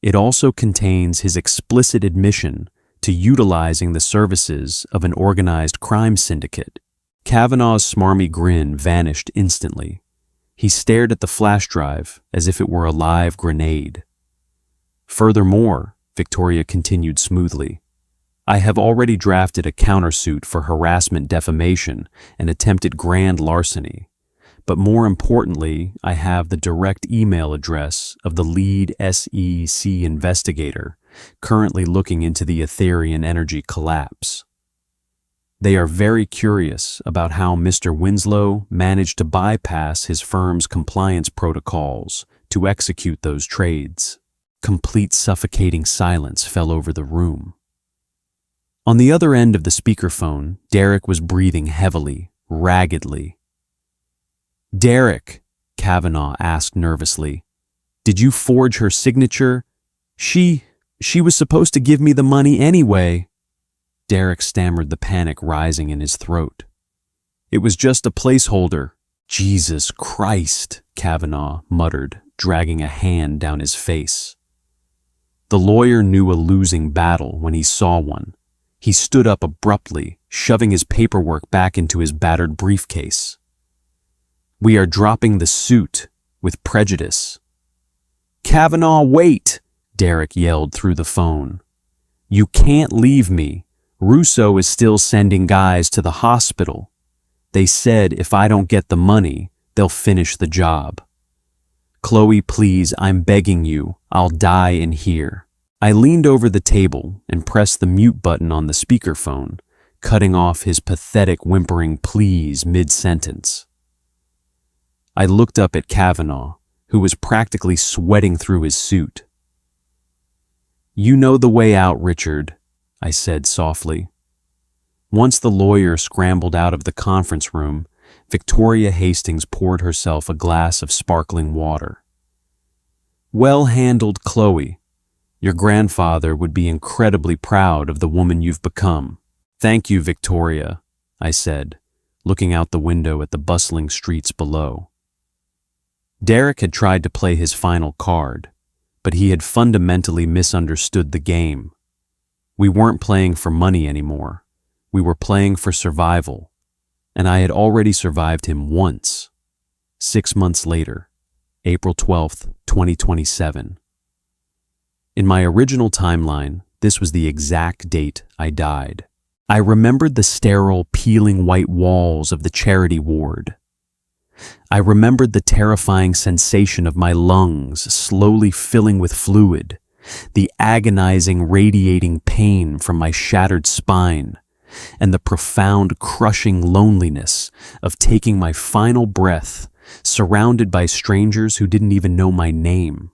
It also contains his explicit admission to utilizing the services of an organized crime syndicate. Kavanaugh's smarmy grin vanished instantly. He stared at the flash drive as if it were a live grenade. Furthermore, Victoria continued smoothly, I have already drafted a countersuit for harassment, defamation, and attempted grand larceny. But more importantly, I have the direct email address of the lead SEC investigator currently looking into the Ethereum energy collapse. They are very curious about how Mr. Winslow managed to bypass his firm's compliance protocols to execute those trades. Complete suffocating silence fell over the room. On the other end of the speakerphone, Derek was breathing heavily, raggedly. Derek, Kavanaugh asked nervously, did you forge her signature? She was supposed to give me the money anyway. Derek stammered, the panic rising in his throat. It was just a placeholder. Jesus Christ, Kavanaugh muttered, dragging a hand down his face. The lawyer knew a losing battle when he saw one. He stood up abruptly, shoving his paperwork back into his battered briefcase. We are dropping the suit with prejudice. Kavanaugh, wait! Derek yelled through the phone. You can't leave me. Russo is still sending guys to the hospital. They said if I don't get the money, they'll finish the job. Chloe, please, I'm begging you. I'll die in here. I leaned over the table and pressed the mute button on the speakerphone, cutting off his pathetic whimpering pleas mid-sentence. I looked up at Kavanaugh, who was practically sweating through his suit. "You know the way out, Richard," I said softly. Once the lawyer scrambled out of the conference room, Victoria Hastings poured herself a glass of sparkling water. "Well handled, Chloe. Your grandfather would be incredibly proud of the woman you've become." "Thank you, Victoria," I said, looking out the window at the bustling streets below. Derek had tried to play his final card, but he had fundamentally misunderstood the game. We weren't playing for money anymore. We were playing for survival, and I had already survived him once. 6 months later, April 12th, 2027. In my original timeline, this was the exact date I died. I remembered the sterile, peeling white walls of the charity ward. I remembered the terrifying sensation of my lungs slowly filling with fluid, the agonizing, radiating pain from my shattered spine, and the profound, crushing loneliness of taking my final breath, surrounded by strangers who didn't even know my name.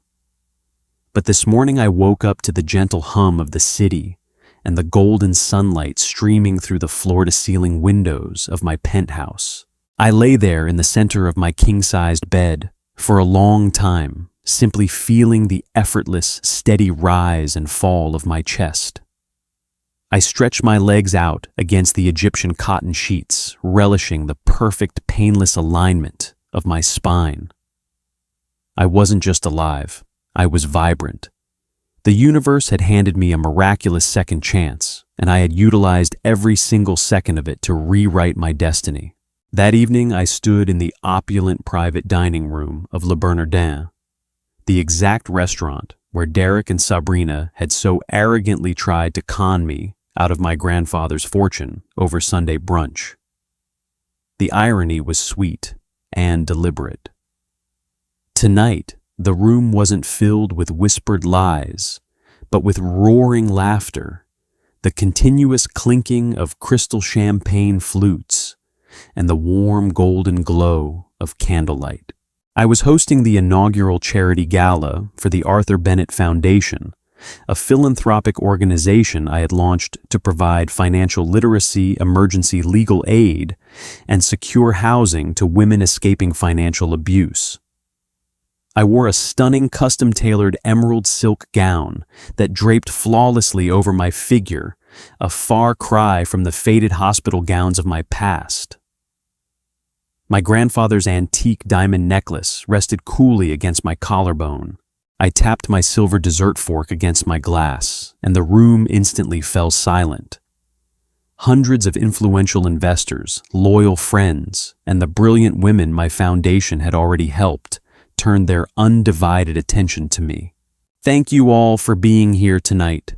But this morning I woke up to the gentle hum of the city and the golden sunlight streaming through the floor-to-ceiling windows of my penthouse. I lay there in the center of my king-sized bed for a long time, simply feeling the effortless, steady rise and fall of my chest. I stretched my legs out against the Egyptian cotton sheets, relishing the perfect, painless alignment of my spine. I wasn't just alive, I was vibrant. The universe had handed me a miraculous second chance, and I had utilized every single second of it to rewrite my destiny. That evening, I stood in the opulent private dining room of Le Bernardin, the exact restaurant where Derek and Sabrina had so arrogantly tried to con me out of my grandfather's fortune over Sunday brunch. The irony was sweet and deliberate. Tonight, the room wasn't filled with whispered lies, but with roaring laughter, the continuous clinking of crystal champagne flutes, and the warm golden glow of candlelight. I was hosting the inaugural charity gala for the Arthur Bennett Foundation, a philanthropic organization I had launched to provide financial literacy, emergency legal aid, and secure housing to women escaping financial abuse. I wore a stunning custom-tailored emerald silk gown that draped flawlessly over my figure, a far cry from the faded hospital gowns of my past. My grandfather's antique diamond necklace rested coolly against my collarbone. I tapped my silver dessert fork against my glass, and the room instantly fell silent. Hundreds of influential investors, loyal friends, and the brilliant women my foundation had already helped turned their undivided attention to me. "Thank you all for being here tonight."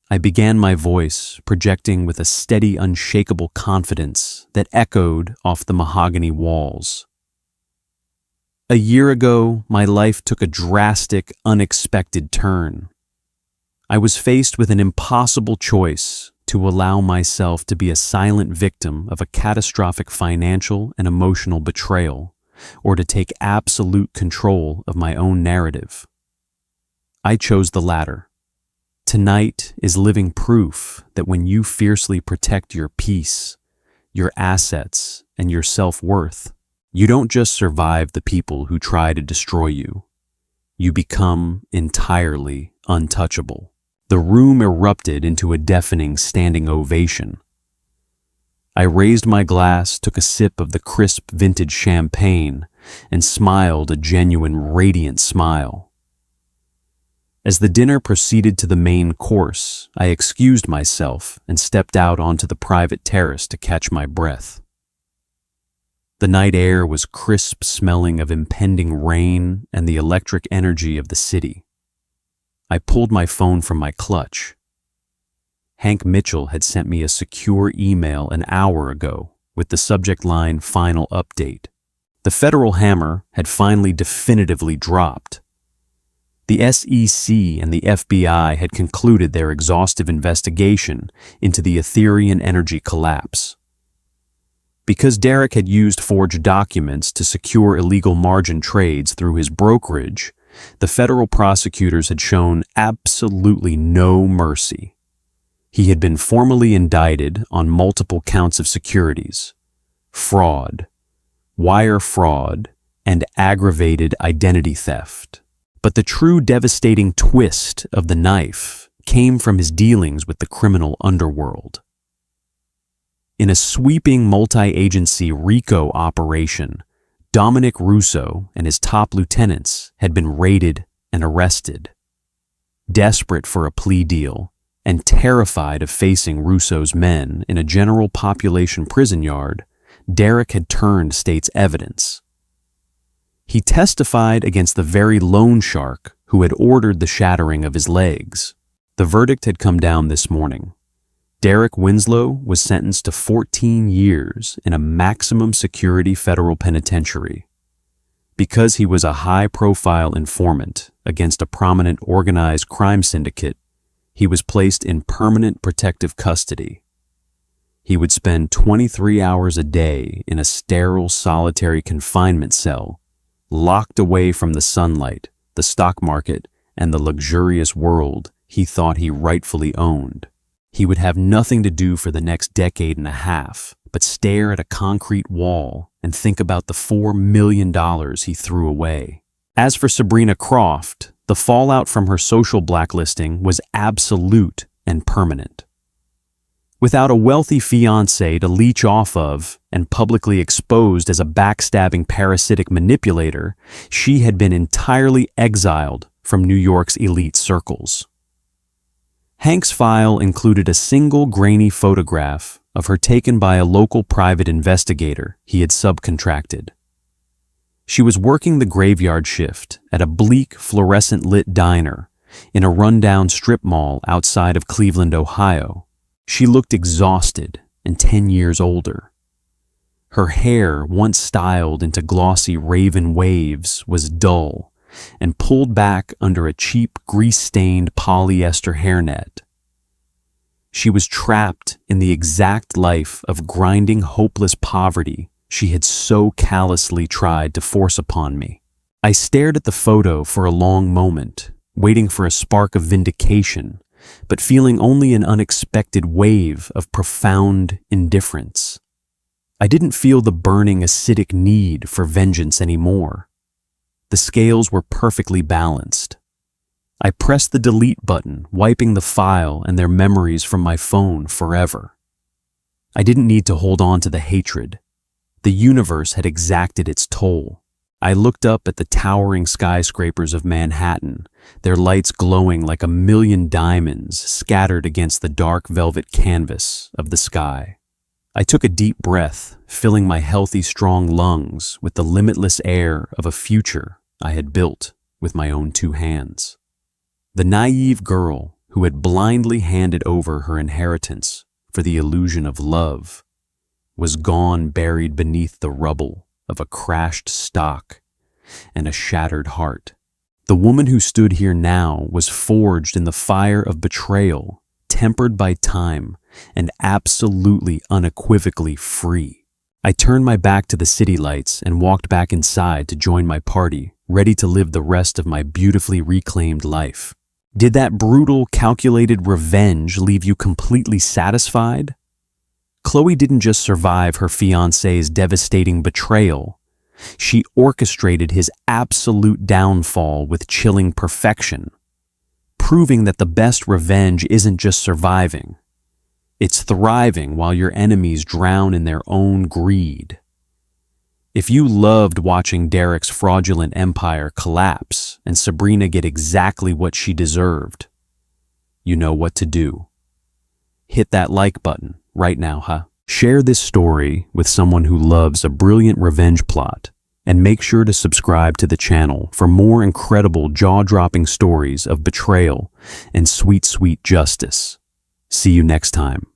I began my voice, projecting with a steady, unshakable confidence that echoed off the mahogany walls. A year ago, my life took a drastic, unexpected turn. I was faced with an impossible choice: to allow myself to be a silent victim of a catastrophic financial and emotional betrayal, or to take absolute control of my own narrative. I chose the latter. Tonight is living proof that when you fiercely protect your peace, your assets, and your self-worth, you don't just survive the people who try to destroy you. You become entirely untouchable. The room erupted into a deafening standing ovation. I raised my glass, took a sip of the crisp vintage champagne, and smiled a genuine, radiant smile. As the dinner proceeded to the main course, I excused myself and stepped out onto the private terrace to catch my breath. The night air was crisp, smelling of impending rain and the electric energy of the city. I pulled my phone from my clutch. Hank Mitchell had sent me a secure email an hour ago with the subject line "Final Update." The federal hammer had finally definitively dropped. The SEC and the FBI had concluded their exhaustive investigation into the Ethereum energy collapse. Because Derek had used forged documents to secure illegal margin trades through his brokerage, the federal prosecutors had shown absolutely no mercy. He had been formally indicted on multiple counts of securities, fraud, wire fraud, and aggravated identity theft. But the true devastating twist of the knife came from his dealings with the criminal underworld. In a sweeping multi-agency RICO operation, Dominic Russo and his top lieutenants had been raided and arrested. Desperate for a plea deal and terrified of facing Russo's men in a general population prison yard, Derek had turned state's evidence. He testified against the very loan shark who had ordered the shattering of his legs. The verdict had come down this morning. Derek Winslow was sentenced to 14 years in a maximum security federal penitentiary. Because he was a high-profile informant against a prominent organized crime syndicate, he was placed in permanent protective custody. He would spend 23 hours a day in a sterile solitary confinement cell, locked away from the sunlight, the stock market, and the luxurious world he thought he rightfully owned. He would have nothing to do for the next decade and a half but stare at a concrete wall and think about the $4 million he threw away. As for Sabrina Croft, the fallout from her social blacklisting was absolute and permanent. Without a wealthy fiancé to leech off of and publicly exposed as a backstabbing parasitic manipulator, she had been entirely exiled from New York's elite circles. Hank's file included a single grainy photograph of her taken by a local private investigator he had subcontracted. She was working the graveyard shift at a bleak, fluorescent-lit diner in a rundown strip mall outside of Cleveland, Ohio. She looked exhausted and 10 years older. Her hair, once styled into glossy raven waves, was dull and pulled back under a cheap, grease-stained polyester hairnet. She was trapped in the exact life of grinding, hopeless poverty she had so callously tried to force upon me. I stared at the photo for a long moment, waiting for a spark of vindication, but feeling only an unexpected wave of profound indifference. I didn't feel the burning, acidic need for vengeance anymore. The scales were perfectly balanced. I pressed the delete button, wiping the file and their memories from my phone forever. I didn't need to hold on to the hatred. The universe had exacted its toll. I looked up at the towering skyscrapers of Manhattan, their lights glowing like a million diamonds scattered against the dark velvet canvas of the sky. I took a deep breath, filling my healthy, strong lungs with the limitless air of a future I had built with my own two hands. The naive girl who had blindly handed over her inheritance for the illusion of love was gone, buried beneath the rubble of a crashed stock and a shattered heart. The woman who stood here now was forged in the fire of betrayal, tempered by time, and absolutely unequivocally free. I turned my back to the city lights and walked back inside to join my party, ready to live the rest of my beautifully reclaimed life. Did that brutal, calculated revenge leave you completely satisfied? Chloe didn't just survive her fiancé's devastating betrayal. She orchestrated his absolute downfall with chilling perfection, proving that the best revenge isn't just surviving. It's thriving while your enemies drown in their own greed. If you loved watching Derek's fraudulent empire collapse and Sabrina get exactly what she deserved, you know what to do. Hit that like button right now, huh? Share this story with someone who loves a brilliant revenge plot, and make sure to subscribe to the channel for more incredible, jaw-dropping stories of betrayal and sweet, sweet justice. See you next time.